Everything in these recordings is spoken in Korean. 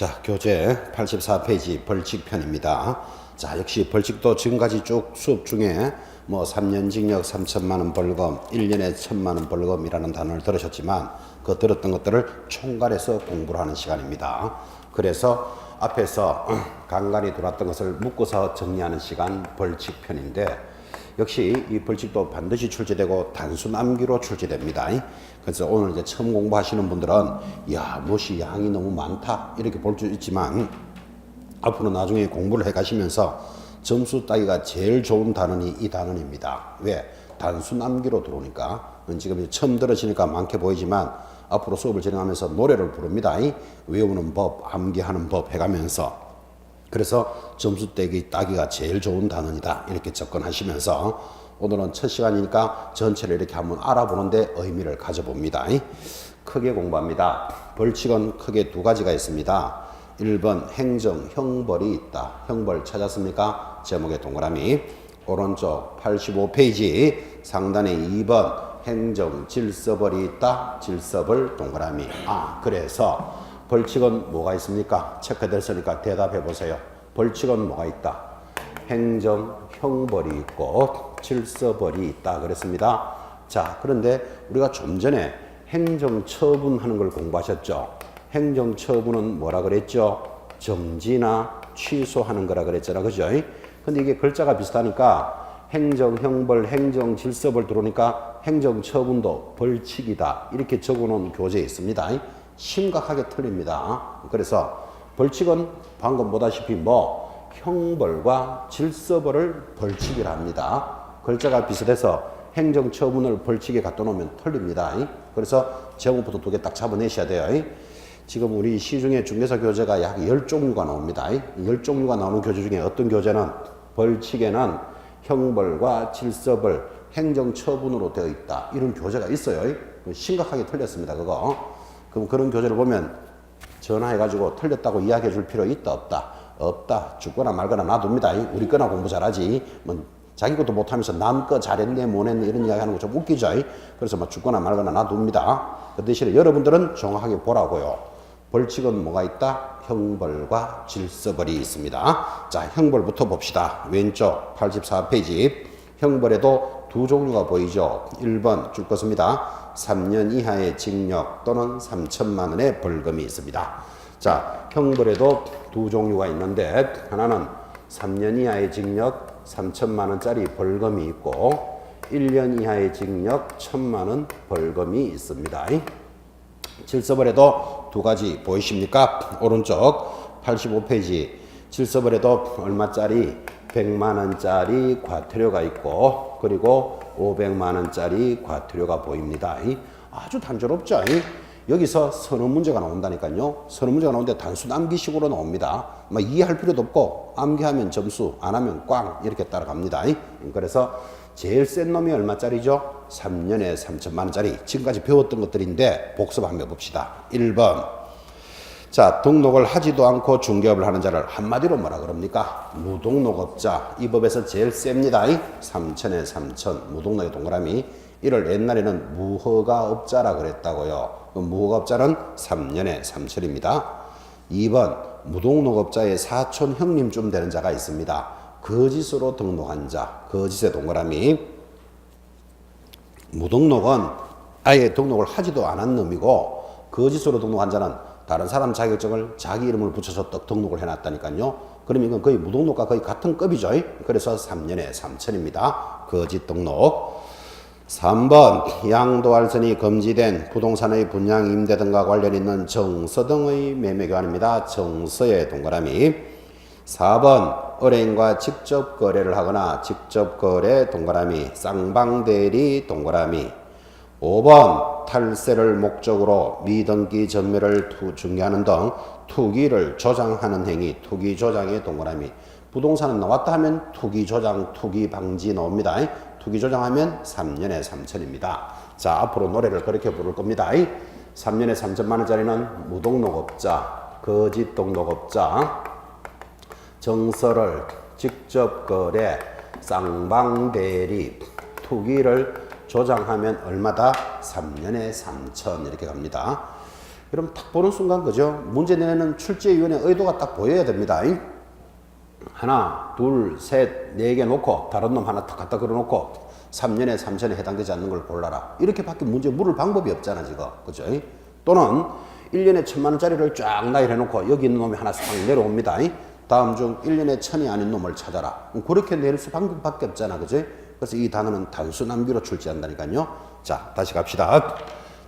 자, 교재 84페이지 벌칙편입니다. 자, 역시 벌칙도 지금까지 쭉 수업 중에 뭐 3년 징역 3천만 원 벌금, 1년에 1천만 원 벌금이라는 단어를 들으셨지만 그 들었던 것들을 총괄해서 공부를 하는 시간입니다. 그래서 앞에서 간간히 들어왔던 것을 묶어서 정리하는 시간 벌칙편인데 역시 이 벌칙도 반드시 출제되고 단순 암기로 출제됩니다. 그래서 오늘 이제 처음 공부하시는 분들은 야, 무엇이 양이 너무 많다 이렇게 볼 수 있지만 앞으로 나중에 공부를 해 가시면서 점수 따기가 제일 좋은 단원이 이 단원입니다. 왜? 단순 암기로 들어오니까. 지금 처음 들으시니까 많게 보이지만 앞으로 수업을 진행하면서 노래를 부릅니다. 외우는 법, 암기하는 법 해가면서 그래서 점수 따기가 제일 좋은 단원이다 이렇게 접근하시면서 오늘은 첫 시간이니까 전체를 이렇게 한번 알아보는데 의미를 가져봅니다. 크게 공부합니다. 벌칙은 크게 두 가지가 있습니다. 1번 행정 형벌이 있다. 형벌 찾았습니까? 제목의 동그라미. 오른쪽 85페이지 상단에 2번 행정 질서벌이 있다. 질서벌 동그라미. 그래서 벌칙은 뭐가 있습니까? 체크됐으니까 대답해 보세요. 벌칙은 뭐가 있다? 행정 형벌이 있고 질서벌이 있다 그랬습니다. 자, 그런데 우리가 좀 전에 행정 처분하는 걸 공부하셨죠? 행정 처분은 뭐라 그랬죠? 정지나 취소하는 거라 그랬잖아. 그죠? 근데 이게 글자가 비슷하니까 행정 형벌, 행정 질서벌 들어오니까 행정 처분도 벌칙이다. 이렇게 적어 놓은 교재에 있습니다. 심각하게 틀립니다. 그래서 벌칙은 방금 보다시피 형벌과 질서벌을 벌칙이라 합니다. 글자가 비슷해서 행정처분을 벌칙에 갖다 놓으면 틀립니다. 그래서 제목부터 두 개 딱 잡아내셔야 돼요. 지금 우리 시중에 중개사 교재가 약 10종류가 나옵니다. 10종류가 나오는 교재 중에 어떤 교재는 벌칙에는 형벌과 질서벌, 행정처분으로 되어 있다. 이런 교재가 있어요. 심각하게 틀렸습니다. 그럼 그런 교재를 보면 전화해가지고 틀렸다고 이야기해 줄 필요 있다 없다? 없다. 죽거나 말거나 놔둡니다. 우리 거나 공부 잘하지. 자기 것도 못하면서 남 거 잘했네 못했네 이런 이야기 하는 거 좀 웃기죠. 그래서 죽거나 말거나 놔둡니다. 그 대신에 여러분들은 정확하게 보라고요. 벌칙은 뭐가 있다? 형벌과 질서벌이 있습니다. 자, 형벌부터 봅시다. 왼쪽 84페이지. 형벌에도 두 종류가 보이죠. 1번 줄 것입니다. 3년 이하의 징역 또는 3천만 원의 벌금이 있습니다. 자, 형벌에도 두 종류가 있는데 하나는 3년 이하의 징역 3천만 원짜리 벌금이 있고 1년 이하의 징역 1천만 원 벌금이 있습니다. 질서벌에도 두 가지 보이십니까? 오른쪽 85페이지 질서벌에도 얼마짜리? 100만 원짜리 과태료가 있고 그리고 500만 원짜리 과태료가 보입니다. 아주 단조롭죠? 여기서 선언 문제가 나온다니까요. 선언 문제가 나오는데 단순 암기식으로 나옵니다. 이해할 필요도 없고 암기하면 점수, 안 하면 꽝 이렇게 따라갑니다. 그래서 제일 센 놈이 얼마짜리죠? 3년에 3천만 원짜리. 지금까지 배웠던 것들인데 복습 한번 해봅시다. 1번. 자, 등록을 하지도 않고 중개업을 하는 자를 한마디로 뭐라 그럽니까? 무등록업자. 이 법에서 제일 셉니다. 3천에 3천. 무등록의 동그라미. 이를 옛날에는 무허가업자라 그랬다고요. 무허가업자는 3년에 3천입니다. 2번. 무등록업자의 사촌 형님쯤 되는 자가 있습니다. 거짓으로 등록한 자. 거짓의 동그라미. 무등록은 아예 등록을 하지도 않은 놈이고 거짓으로 등록한 자는 다른 사람 자격증을 자기 이름을 붙여서 등록을 해놨다니까요. 그럼 이건 거의 무등록과 거의 같은 급이죠. 그래서 3년에 3천입니다. 거짓 등록. 3번 양도할선이 금지된 부동산의 분양 임대 등과 관련 있는 정서 등의 매매 교환입니다. 정서의 동그라미. 4번 의뢰인과 직접 거래를 하거나 직접 거래 동그라미. 쌍방대리 동그라미. 5번 탈세를 목적으로 미등기 전매를 중개하는 등 투기를 조장하는 행위. 투기 조장의 동그라미. 부동산은 나왔다 하면 투기 조장, 투기 방지 나옵니다. 투기 조장하면 3년에 3천입니다. 자, 앞으로 노래를 그렇게 부를 겁니다. 3년에 3천만 원짜리는 무등록업자, 거짓 등록업자, 정서를 직접 거래, 쌍방대리, 투기를 조장하면 얼마다? 3년에 3천 이렇게 갑니다. 여러분 딱 보는 순간 그죠? 문제 내는 출제위원회 의도가 딱 보여야 됩니다. 하나, 둘, 셋, 네 개 놓고 다른 놈 하나 탁 갖다 걸어놓고 3년에 3천에 해당되지 않는 걸 골라라. 이렇게밖에 문제 물을 방법이 없잖아 지금. 그죠? 또는 1년에 1,000만 원짜리를 쫙 나열해 놓고 여기 있는 놈이 하나 싹 내려옵니다. 다음 중 1년에 1,000이 아닌 놈을 찾아라. 그렇게 낼 수 방법밖에 없잖아. 그죠? 그래서 이 단어는 단순암기로 출제한다니까요. 자, 다시 갑시다.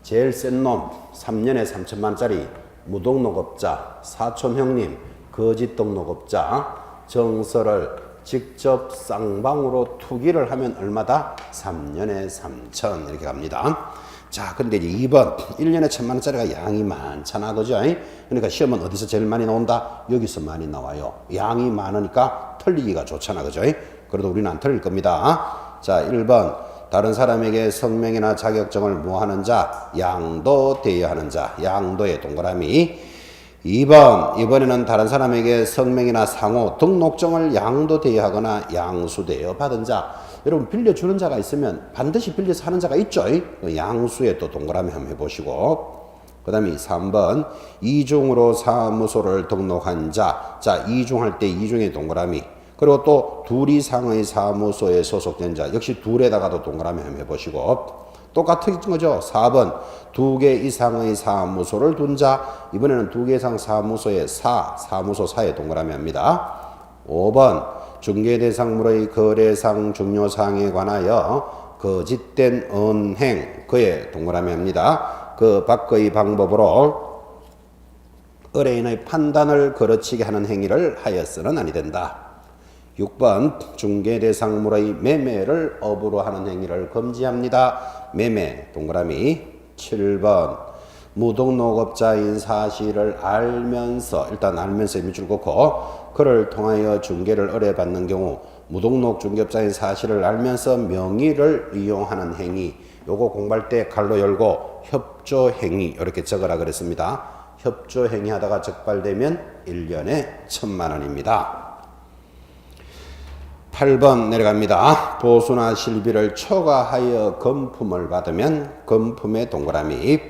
제일 센 놈 3년에 3천만 원짜리 무등록업자 사촌 형님 거짓 등록업자 정서를 직접 쌍방으로 투기를 하면 얼마다? 3년에 3천 이렇게 갑니다. 자, 근데 이제 2번 1년에 1,000만 원짜리가 양이 많잖아. 그죠? 그러니까 시험은 어디서 제일 많이 나온다? 여기서 많이 나와요. 양이 많으니까 틀리기가 좋잖아. 그죠? 그래도 우리는 안 틀릴 겁니다. 자, 1번 다른 사람에게 성명이나 자격증을 무하는 자, 양도 대여하는 자, 양도의 동그라미. 2번, 이번에는 다른 사람에게 성명이나 상호, 등록증을 양도 대여하거나 양수 대여 받은 자. 여러분 빌려주는 자가 있으면 반드시 빌려서 하는 자가 있죠. 양수에 또 동그라미 한번 해보시고. 그 다음에 3번 이중으로 사무소를 등록한 자. 자, 이중할 때 이중의 동그라미. 그리고 또 둘 이상의 사무소에 소속된 자. 역시 둘에다가도 동그라미 한번 해보시고. 똑같은 거죠. 4번 2개 이상의 사무소를 둔 자. 이번에는 2개 이상 사무소의 사무소 사에 동그라미 합니다. 5번 중개대상물의 거래상 중요사항에 관하여 거짓된 언행 그의 동그라미 합니다. 그 밖의 방법으로 의뢰인의 판단을 거르치게 하는 행위를 하여서는 아니 된다. 6번 중개대상물의 매매를 업으로 하는 행위를 금지합니다. 매매 동그라미. 7번 무등록업자인 사실을 알면서 일단 알면서 밑줄 긋고 그를 통하여 중개를 의뢰받는 경우 무등록 중개업자인 사실을 알면서 명의를 이용하는 행위. 요거 공부할 때 갈로 열고 협조행위 이렇게 적으라 그랬습니다. 협조행위 하다가 적발되면 1년에 1,000만 원입니다. 8번 내려갑니다. 보수나 실비를 초과하여 금품을 받으면 금품의 동그라미.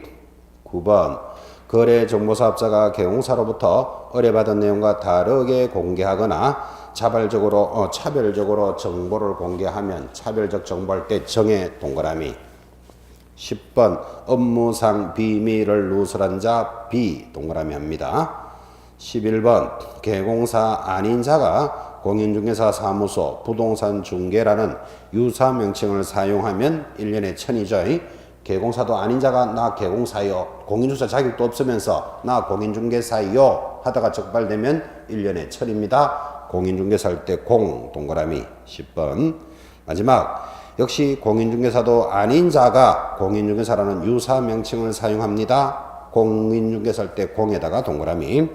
9번 거래정보사업자가 개공사로부터 의뢰받은 내용과 다르게 공개하거나 차별적으로 정보를 공개하면 차별적 정보할 때 정의 동그라미. 10번 업무상 비밀을 누설한 자 비 동그라미 합니다. 11번 개공사 아닌 자가 공인중개사 사무소 부동산 중개라는 유사 명칭을 사용하면 1년에 1,000이죠. 개공사도 아닌 자가 나 개공사요. 공인중개사 자격도 없으면서 나 공인중개사요 하다가 적발되면 1년에 1,000입니다. 공인중개사 할 때 공 동그라미. 10번 마지막 역시 공인중개사도 아닌 자가 공인중개사라는 유사 명칭을 사용합니다. 공인중개사 할 때 공에다가 동그라미.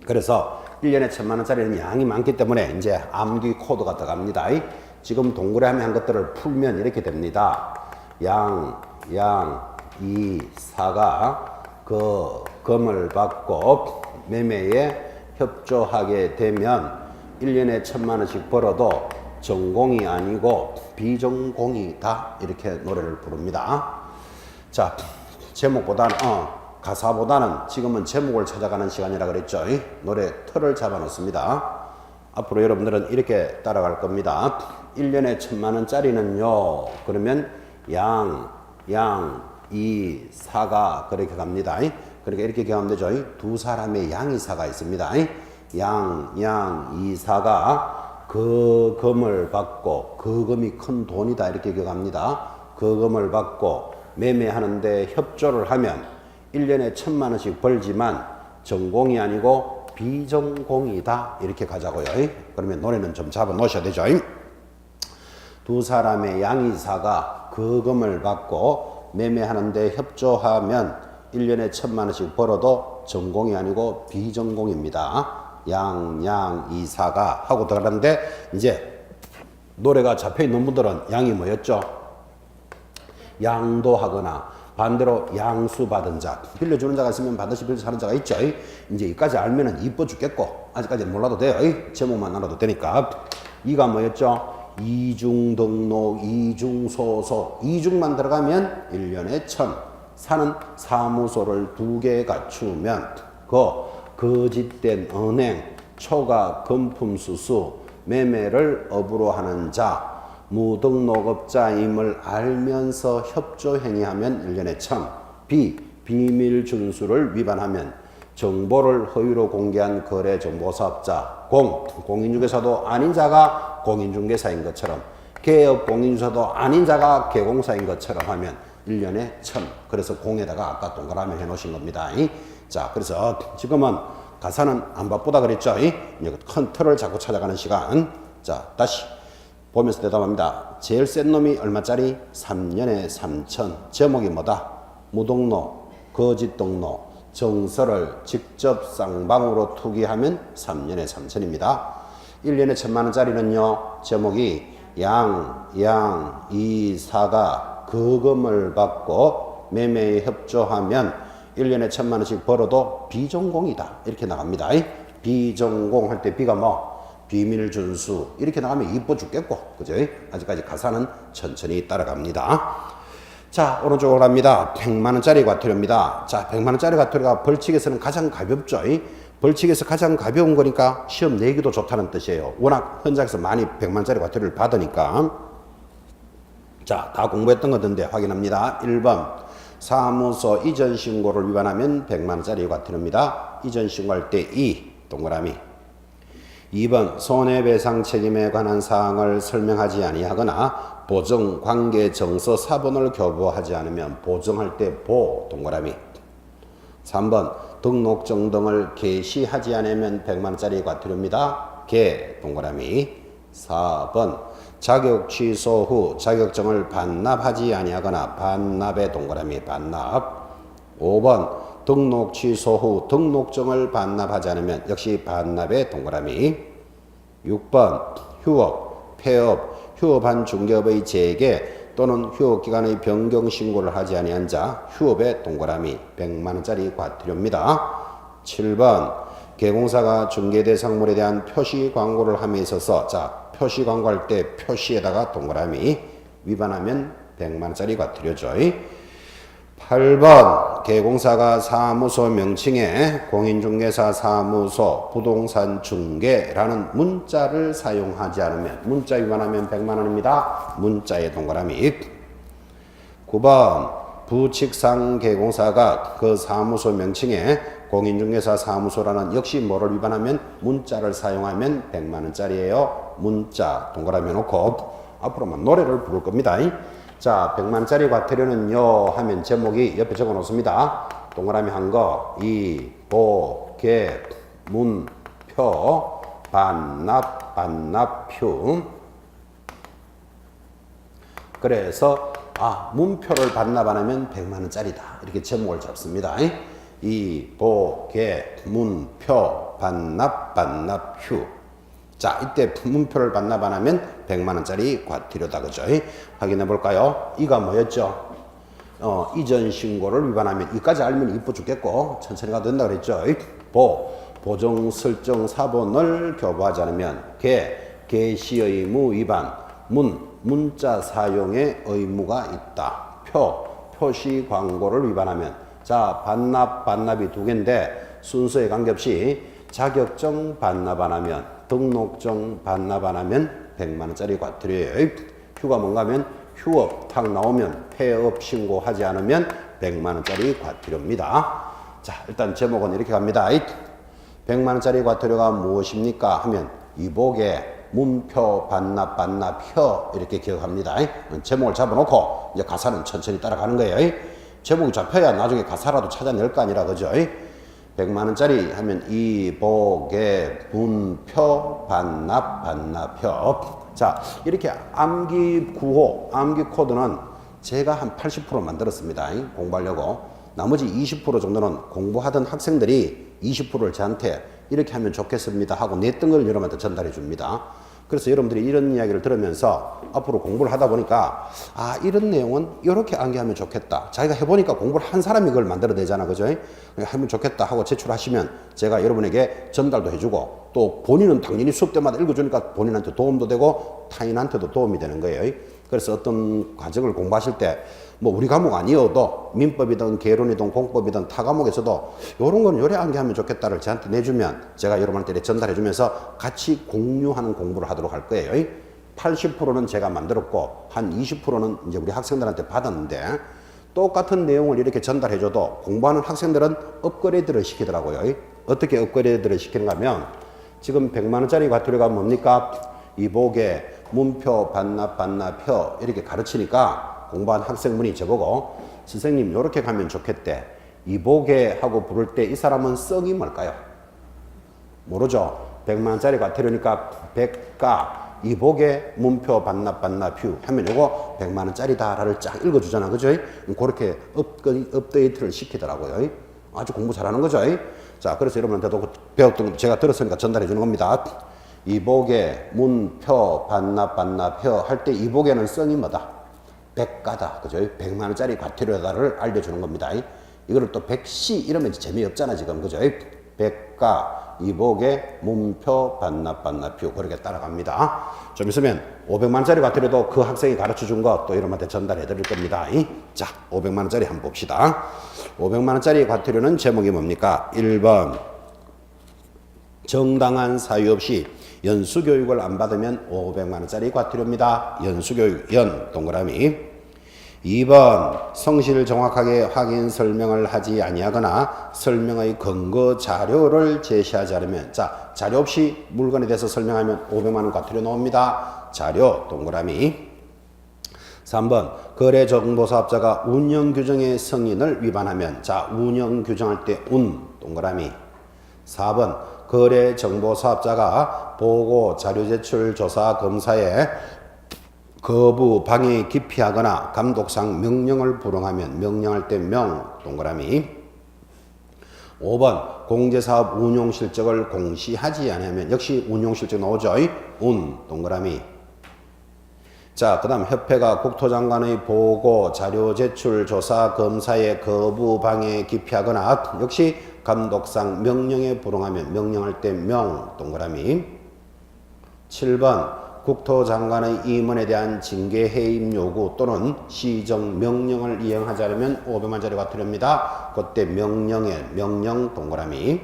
그래서 1년에 1,000만 원짜리는 양이 많기 때문에 이제 암기 코드가 들어갑니다. 지금 동그라미 한 것들을 풀면 이렇게 됩니다. 이, 사가 그 금을 받고 매매에 협조하게 되면 1년에 1,000만 원씩 벌어도 전공이 아니고 비전공이다. 이렇게 노래를 부릅니다. 자, 제목보다는 가사보다는 지금은 제목을 찾아가는 시간이라 그랬죠. 노래 틀을 잡아 놓습니다. 앞으로 여러분들은 이렇게 따라갈 겁니다. 1년에 1,000만 원짜리는요. 그러면 이, 사가 그렇게 갑니다. 그러니까 이렇게 기억하면 되죠. 두 사람의 양이사가 있습니다. 이사가 그 금을 받고 그 금이 큰 돈이다 이렇게 기억합니다. 그 금을 받고 매매하는데 협조를 하면 1년에 1,000만 원씩 벌지만 전공이 아니고 비전공이다 이렇게 가자고요. 그러면 노래는 좀 잡아 놓으셔야 되죠. 두 사람의 양이사가 그 금을 받고 매매하는데 협조하면 1년에 1,000만 원씩 벌어도 전공이 아니고 비전공입니다. 이사가 하고 들어가는데 이제 노래가 잡혀 있는 분들은 양이 뭐였죠? 양도하거나 반대로 양수받은 자, 빌려주는 자가 있으면 반드시 빌려서 하는 자가 있죠. 이제 이까지 알면은 이뻐 죽겠고, 아직까지는 몰라도 돼요. 제목만 알아도 되니까. 이가 뭐였죠? 이중 등록, 이중 소속, 이중만 들어가면 1년에 1,000, 사는 사무소를 2개 갖추면 거짓된 은행, 초과 금품수수, 매매를 업으로 하는 자, 무등록업자임을 알면서 협조행위하면 1년에 1000, 비밀 준수를 위반하면 정보를 허위로 공개한 거래정보사업자, 공인중개사도 아닌 자가 공인중개사인 것처럼, 개업 공인중개사도 아닌 자가 개공사인 것처럼 하면 1년에 1000. 그래서 공에다가 아까 동그라미 해놓으신 겁니다. 자, 그래서 지금은 가사는 안 바쁘다 그랬죠. 이제 큰 틀을 자꾸 찾아가는 시간. 자, 다시 보면서 대답합니다. 제일 센 놈이 얼마짜리? 3년에 3000. 제목이 뭐다? 무등록, 거짓등록, 정서를 직접 쌍방으로 투기하면 3년에 3000입니다. 1년에 1000만원짜리는요, 제목이 이사가 거금을 받고 매매에 협조하면 1년에 1000만원씩 벌어도 비전공이다. 이렇게 나갑니다. 비전공 할 때 비가 뭐? 비밀 준수. 이렇게 나가면 이뻐 죽겠고. 그죠? 아직까지 가사는 천천히 따라갑니다. 자, 오른쪽으로 갑니다. 100만원짜리 과태료입니다. 자, 100만원짜리 과태료가 벌칙에서는 가장 가볍죠. 벌칙에서 가장 가벼운 거니까 시험 내기도 좋다는 뜻이에요. 워낙 현장에서 많이 100만원짜리 과태료를 받으니까. 자, 다 공부했던 거던데 확인합니다. 1번 사무소 이전 신고를 위반하면 100만원짜리 과태료입니다. 이전 신고할 때 동그라미. 2번 손해배상 책임에 관한 사항을 설명하지 아니하거나 보증 관계 정서 사본을 교부하지 않으면 보증할 때 동그라미. 3번 등록증 등을 게시하지 않으면 100만원짜리 과태료입니다. 동그라미. 4번 자격 취소 후 자격증을 반납하지 아니하거나 반납의 동그라미 반납. 5번 등록 취소 후 등록증을 반납하지 않으면 역시 반납의 동그라미. 6번 휴업, 폐업, 휴업한 중개업의 재개 또는 휴업기간의 변경 신고를 하지 아니한 자 휴업의 동그라미 100만원짜리 과태료입니다. 7번 개공사가 중개대상물에 대한 표시 광고를 함에 있어서 자 표시 광고할 때 표시에다가 동그라미 위반하면 100만원짜리 과태료죠. 8번 개공사가 사무소 명칭에 공인중개사 사무소 부동산 중개라는 문자를 사용하지 않으면 문자 위반하면 100만원입니다. 문자의 동그라미. 9번 부칙상 개공사가 그 사무소 명칭에 공인중개사 사무소라는 역시 뭐를 위반하면 문자를 사용하면 100만원짜리예요. 문자 동그라미 놓고 앞으로만 노래를 부를 겁니다. 자, 100만원짜리 과태료는요 하면 제목이 옆에 적어 놓습니다. 동그라미 한 거, 문, 표, 반납, 그래서 문표를 반납 안 하면 100만원짜리다. 이렇게 제목을 잡습니다. 문, 표, 반납, 휴. 자, 이때 문표를 반납 안 하면 100만원짜리 과태료다. 그죠? 확인해 볼까요? 이가 뭐였죠? 이전 신고를 위반하면 이까지 알면 이뻐 죽겠고 천천히 가도 된다 그랬죠? 보정 설정 사본을 교부하지 않으면 게시 의무 위반, 문자 사용의 의무가 있다. 표시 광고를 위반하면 자, 반납이 두 개인데 순서에 관계없이 자격증 반납 안 하면 등록증 반납 안 하면 100만원짜리 과태료예요. 휴가 뭔가 하면 휴업 탁 나오면 폐업 신고하지 않으면 100만원짜리 과태료입니다. 자, 일단 제목은 이렇게 갑니다. 100만원짜리 과태료가 무엇입니까? 하면 이복에 문표 반납 이렇게 기억합니다. 제목을 잡아놓고 이제 가사는 천천히 따라가는 거예요. 제목이 잡혀야 나중에 가사라도 찾아낼 거 아니라 그죠? 100만원짜리 하면 이복에 문표 반납 협. 자, 이렇게 암기 구호, 암기 코드는 제가 한 80% 만들었습니다. 공부하려고. 나머지 20% 정도는 공부하던 학생들이 20%를 저한테 이렇게 하면 좋겠습니다 하고 냈던 걸 여러분한테 전달해 줍니다. 그래서 여러분들이 이런 이야기를 들으면서 앞으로 공부를 하다 보니까 이런 내용은 이렇게 암기하면 좋겠다. 자기가 해보니까 공부를 한 사람이 그걸 만들어내잖아. 그죠? 하면 좋겠다 하고 제출하시면 제가 여러분에게 전달도 해주고 또 본인은 당연히 수업 때마다 읽어주니까 본인한테 도움도 되고 타인한테도 도움이 되는 거예요. 그래서 어떤 과정을 공부하실 때 뭐 우리 과목 아니어도 민법이든 개론이든 공법이든 타 과목에서도 요런 건 요래 암기하면 좋겠다를 저한테 내주면 제가 여러분한테 전달해 주면서 같이 공유하는 공부를 하도록 할 거예요. 80%는 제가 만들었고 한 20%는 이제 우리 학생들한테 받았는데 똑같은 내용을 이렇게 전달해 줘도 공부하는 학생들은 업그레이드를 시키더라고요. 어떻게 업그레이드를 시키는가 하면 지금 100만 원짜리 과투료가 뭡니까? 이보게 문표 반납표 이렇게 가르치니까 공부한 학생분이 저보고 선생님 요렇게 가면 좋겠대. 이보게 하고 부를 때 이 사람은 썩이 뭘까요? 모르죠. 100만 원짜리 과투료니까 백가 이보게 문표 반납표 하면 요거 100만 원짜리다를 쫙 읽어주잖아. 그죠? 그렇게 업데이트를 시키더라고요. 아주 공부 잘하는 거죠. 자, 그래서 여러분한테도 배웠던 거 제가 들었으니까 전달해 주는 겁니다. 이보게 문표 반납표 할 때 이보게는 성이 뭐다? 백가다. 그죠? 100만 원짜리 과태료다를 알려주는 겁니다. 이거를 또 백시 이러면 재미없잖아 지금. 그죠? 백가 이보게 문표 반납표 그렇게 따라갑니다. 좀 있으면 500만 원짜리 과태료도 그 학생이 가르쳐 준 거 또 여러분한테 전달해 드릴 겁니다. 자, 500만 원짜리 한번 봅시다. 500만 원짜리 과태료는 제목이 뭡니까? 1번 정당한 사유 없이 연수교육을 안 받으면 500만 원짜리 과태료입니다. 연수교육 연 동그라미. 2번 성실을 정확하게 확인 설명을 하지 아니하거나 설명의 근거 자료를 제시하지 않으면 자 자료 없이 물건에 대해서 설명하면 500만 원 과태료 나옵니다. 자료 동그라미. 3번 거래정보사업자가 운영규정의 승인을 위반하면 자 운영규정할 때 동그라미. 4번 거래정보사업자가 보고 자료 제출 조사 검사에 거부 방해 기피하거나 감독상 명령을 불응하면 명령할 때 동그라미. 5번 공제사업 운용실적을 공시하지 않으면 역시 운용실적 나오죠. 동그라미. 자, 그 다음 협회가 국토장관의 보고 자료 제출 조사 검사에 거부 방해 기피하거나 역시 감독상 명령에 불응하면 명령할 때 동그라미. 7번 국토장관의 임원에 대한 징계 해임 요구 또는 시정 명령을 이행하지 않으면 500만 원짜리 과태료입니다. 그때 명령에 명령 동그라미.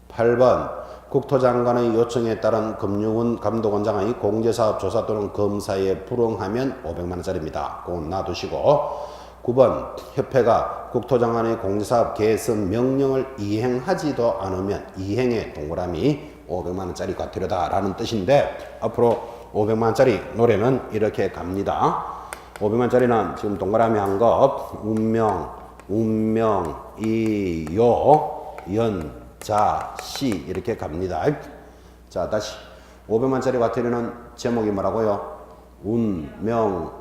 8번 국토장관의 요청에 따른 금융원 감독원장의 공제사업 조사 또는 검사에 불응하면 500만 원짜리입니다. 그건 놔두시고 9번 협회가 국토장관의 공제사업 개선 명령을 이행하지도 않으면 이행의 동그라미 500만 원짜리 과태료다라는 뜻인데 앞으로 500만 원짜리 노래는 이렇게 갑니다. 500만 원짜리는 지금 동그라미 한 것 운명 이요 연자시 이렇게 갑니다. 자 다시 500만 원짜리 과태료는 제목이 뭐라고요? 운명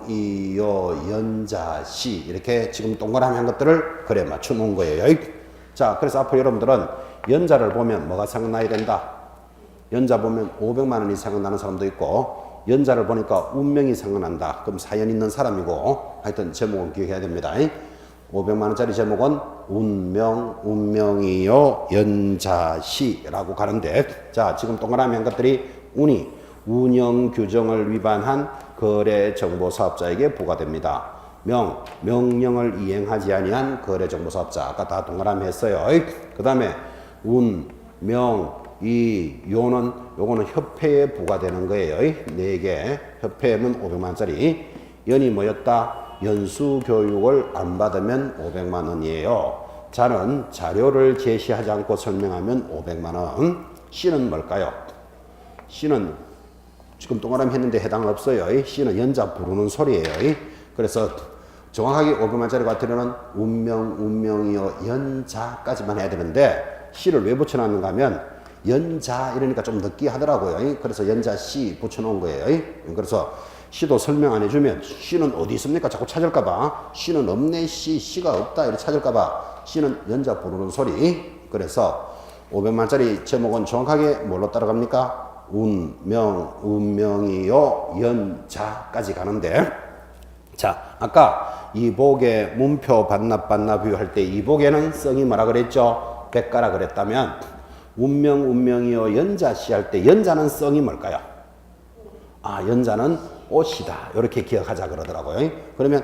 이요 연자시 이렇게 지금 동그라미 한 것들을 그래 맞춰 놓은 거예요. 자 그래서 앞으로 여러분들은 연자를 보면 뭐가 생각나야 된다? 연자 보면 500만 원이 생각나는 사람도 있고 연자를 보니까 운명이 생각난다. 그럼 사연 있는 사람이고 하여튼 제목은 기억해야 됩니다. 500만 원짜리 제목은 운명이요 연자시라고 가는데 자 지금 동그라미 한 것들이 운영 규정을 위반한 거래정보사업자에게 부과됩니다. 명령을 이행하지 아니한 거래정보사업자 아까 다 동그라미 했어요. 그 다음에 요거는 협회에 부과되는 거예요. 4개 협회는 500만 원짜리 연이 뭐였다? 연수교육을 안 받으면 500만 원이에요. 자는 자료를 제시하지 않고 설명하면 500만 원. C는 뭘까요? C는 지금 동그라미 했는데 해당 없어요. C는 연자 부르는 소리예요. 그래서 정확하게 500만 원짜리 과태료는 운명이요 연자까지만 해야 되는데 C를 왜 붙여놨는가 하면 연자 이러니까 좀 느끼하더라고요. 그래서 연자 C 붙여놓은 거예요. 그래서 C도 설명 안 해주면 C는 어디 있습니까? 자꾸 찾을까봐 C는 없네 C가 없다 이렇게 찾을까봐 C는 연자 부르는 소리. 그래서 500만 원짜리 제목은 정확하게 뭘로 따라갑니까? 운명이요 연자까지 가는데 자 아까 이보게 문표 반납표 할 때 이보게는 성이 뭐라 그랬죠? 백가라 그랬다면 운명이요 연자시 할 때 연자는 성이 뭘까요? 연자는 옷이다. 이렇게 기억하자 그러더라고요. 그러면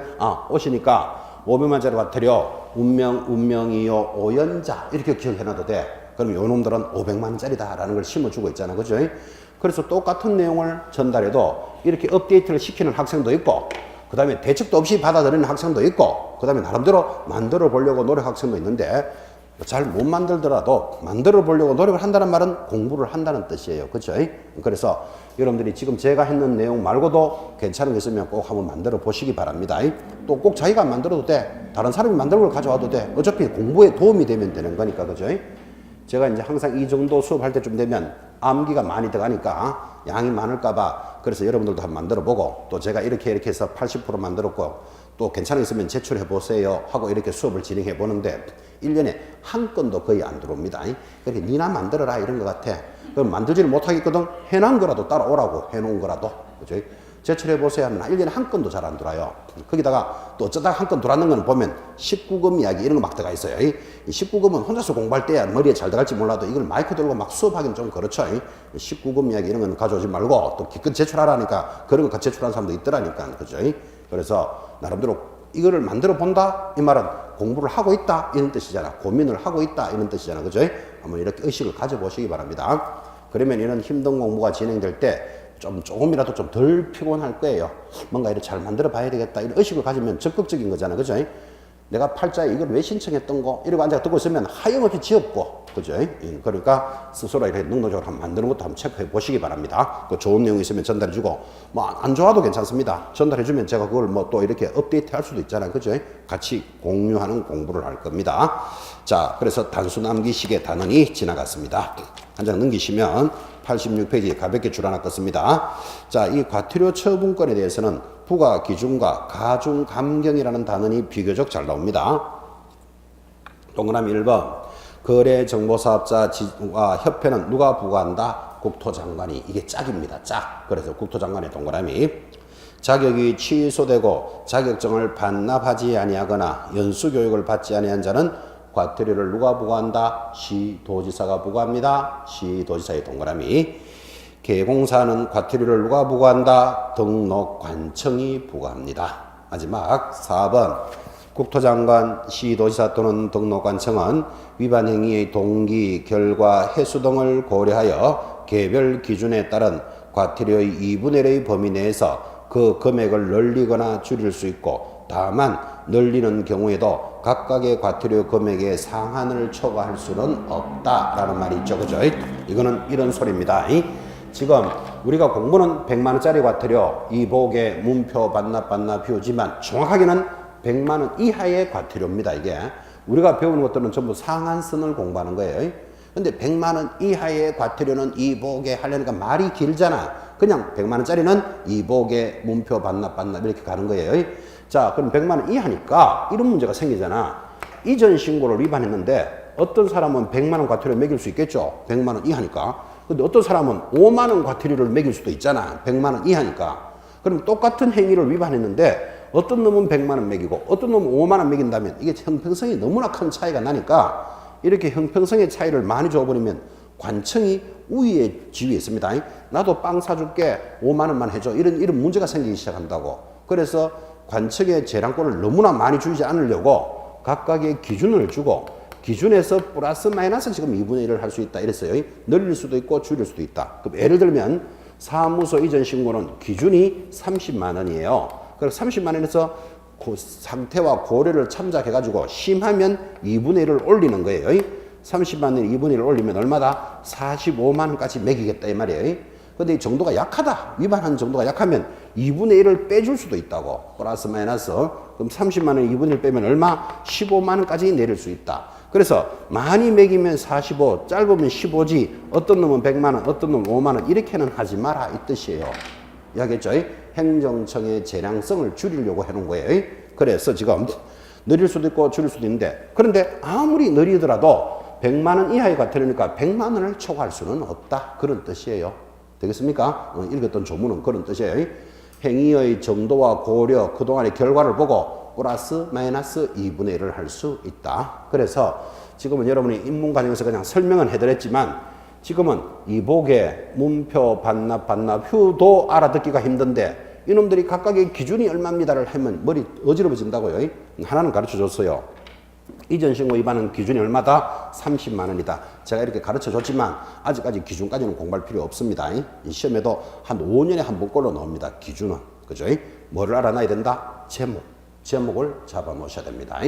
옷이니까 500만짜리 과태료 운명이요 오연자 이렇게 기억해놔도 돼. 그럼 요 놈들은 500만원짜리다라는 걸 심어주고 있잖아. 그죠? 그래서 똑같은 내용을 전달해도 이렇게 업데이트를 시키는 학생도 있고 그 다음에 대책도 없이 받아들이는 학생도 있고 그 다음에 나름대로 만들어 보려고 노력 학생도 있는데 잘 못 만들더라도 만들어 보려고 노력을 한다는 말은 공부를 한다는 뜻이에요. 그렇죠? 그래서 여러분들이 지금 제가 했는 내용 말고도 괜찮은 게 있으면 꼭 한번 만들어 보시기 바랍니다. 또 꼭 자기가 안 만들어도 돼. 다른 사람이 만든 걸 가져와도 돼. 어차피 공부에 도움이 되면 되는 거니까. 그죠? 제가 이제 항상 이 정도 수업할 때쯤 되면 암기가 많이 들어가니까 양이 많을까봐 그래서 여러분들도 한번 만들어 보고 또 제가 이렇게 해서 80% 만들었고 또 괜찮은 게 있으면 제출해 보세요 하고 이렇게 수업을 진행해 보는데 1년에 한 건도 거의 안 들어옵니다. 그러니까 니나 만들어라 이런 것 같아. 그럼 만들지를 못하겠거든. 해놓은 거라도 따라오라고. 해놓은 거라도. 그죠? 제출해 보세요 하면 1년에 한 건도 잘 안 들어와요. 거기다가 또 어쩌다가 한 건 들어왔는 거는 보면 19금 이야기 이런 거 막 들어가 있어요. 이 19금은 혼자서 공부할 때야 머리에 잘 들어갈지 몰라도 이걸 마이크 들고 막 수업하기는 좀 그렇죠. 19금 이야기 이런 건 가져오지 말고 또 기껏 제출하라니까 그런 거 같이 제출하는 사람도 있더라니까. 그죠? 그래서 나름대로 이거를 만들어 본다 이 말은 공부를 하고 있다 이런 뜻이잖아. 고민을 하고 있다 이런 뜻이잖아. 그죠? 한번 이렇게 의식을 가져보시기 바랍니다. 그러면 이런 힘든 공부가 진행될 때 조금이라도 좀 덜 피곤할 거예요. 뭔가 이렇게 잘 만들어 봐야 되겠다 이런 의식을 가지면 적극적인 거잖아. 그죠? 내가 팔자에 이걸 왜 신청했던 거 이러고 앉아 듣고 있으면 하염없이 지없고 그죠? 그러니까 스스로 이렇게 능동적으로 한번 만드는 것도 한번 체크해 보시기 바랍니다. 그 좋은 내용이 있으면 전달해 주고 뭐 안 좋아도 괜찮습니다. 전달해 주면 제가 그걸 뭐 또 이렇게 업데이트 할 수도 있잖아요. 그죠? 같이 공유하는 공부를 할 겁니다. 자, 그래서 단수 남기식의 단원이 지나갔습니다. 한 장 넘기시면 86페이지에 가볍게 줄여놨겠습니다. 자, 이 과태료 처분권에 대해서는 부과 기준과 가중 감경이라는 단원이 비교적 잘 나옵니다. 동그라미 1번 거래정보사업자와 협회는 누가 부과한다? 국토장관이. 이게 짝입니다. 짝. 그래서 국토장관의 동그라미. 자격이 취소되고 자격증을 반납하지 아니하거나 연수교육을 받지 아니한 자는 과태료를 누가 부과한다? 시도지사가 부과합니다. 시도지사의 동그라미. 개공사는 과태료를 누가 부과한다? 등록관청이 부과합니다. 마지막 4번 국토장관, 시도지사 또는 등록관청은 위반 행위의 동기, 결과, 횟수 등을 고려하여 개별 기준에 따른 과태료의 2분의 1의 범위 내에서 그 금액을 늘리거나 줄일 수 있고 다만 늘리는 경우에도 각각의 과태료 금액의 상한을 초과할 수는 없다라는 말이 있죠. 그죠? 이거는 이런 소리입니다. 지금 우리가 공부는 100만원짜리 과태료, 이복의 문표 반납 휴지만 정확하게는 100만원 이하의 과태료입니다. 이게 우리가 배우는 것들은 전부 상한선을 공부하는 거예요. 근데 100만원 이하의 과태료는 이복에 하려니까 말이 길잖아. 그냥 100만원짜리는 이복에 문표 반납 이렇게 가는 거예요. 자, 그럼 100만원 이하니까 이런 문제가 생기잖아. 이전 신고를 위반했는데 어떤 사람은 100만원 과태료를 매길 수 있겠죠. 100만원 이하니까. 근데 어떤 사람은 5만원 과태료를 매길 수도 있잖아. 100만원 이하니까. 그럼 똑같은 행위를 위반했는데 어떤 놈은 100만원 매기고 어떤 놈은 5만원 매긴다면 이게 형평성이 너무나 큰 차이가 나니까 이렇게 형평성의 차이를 많이 줘버리면 관청이 우위에 지위에 있습니다. 나도 빵 사줄게 5만원만 해줘. 이런 문제가 생기기 시작한다고. 그래서 관청의 재량권을 너무나 많이 주지 않으려고 각각의 기준을 주고 기준에서 플러스 마이너스 지금 2분의 1을 할 수 있다 이랬어요. 늘릴 수도 있고 줄일 수도 있다. 그럼 예를 들면 사무소 이전 신고는 기준이 30만 원이에요. 그래서 30만 원에서 그 상태와 고려를 참작해가지고 심하면 2분의 1을 올리는 거예요. 30만 원에 2분의 1을 올리면 얼마다? 45만 원까지 매기겠다 이 말이에요. 근데 이 정도가 약하다. 위반한 정도가 약하면 2분의 1을 빼줄 수도 있다고. 플러스 마이너스. 그럼 30만 원에 2분의 1 빼면 얼마? 15만 원까지 내릴 수 있다. 그래서 많이 매기면 45, 짧으면 15지. 어떤 놈은 100만 원, 어떤 놈은 5만 원 이렇게는 하지 마라 이 뜻이에요. 이해하겠죠? 행정청의 재량성을 줄이려고 해놓은 거예요. 그래서 지금 늘릴 수도 있고 줄일 수도 있는데 그런데 아무리 늘리더라도 100만 원 이하의 과태료니까 100만 원을 초과할 수는 없다. 그런 뜻이에요. 되겠습니까? 읽었던 조문은 그런 뜻이에요. 행위의 정도와 고려, 그동안의 결과를 보고 플러스 마이너스 2분의 1을 할 수 있다. 그래서 지금은 여러분이 입문 과정에서 그냥 설명은 해드렸지만 지금은 이복의 문표 반납 휴도 알아듣기가 힘든데 이놈들이 각각의 기준이 얼마입니다를 하면 머리 어지러워진다고요. 하나는 가르쳐 줬어요. 이전 신고 위반은 기준이 얼마다? 30만 원이다. 제가 이렇게 가르쳐 줬지만 아직까지 기준까지는 공부할 필요 없습니다. 이 시험에도 한 5년에 한 번꼴로 나옵니다. 기준은. 그죠? 뭐를 알아놔야 된다? 제목을 잡아 놓으셔야 됩니다.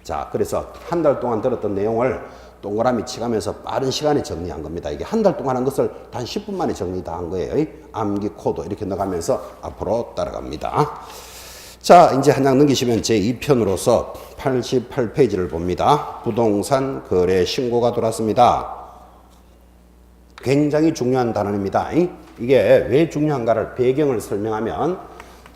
자, 그래서 한 달 동안 들었던 내용을 동그라미 치가면서 빠른 시간에 정리한 겁니다. 이게 한 달 동안 한 것을 단 10분 만에 정리 다 한 거예요. 암기 코드 이렇게 넣어가면서 앞으로 따라갑니다. 자, 이제 한 장 넘기시면 제2편으로서 88페이지를 봅니다. 부동산 거래 신고가 들어왔습니다. 굉장히 중요한 단원입니다. 이게 왜 중요한가를 배경을 설명하면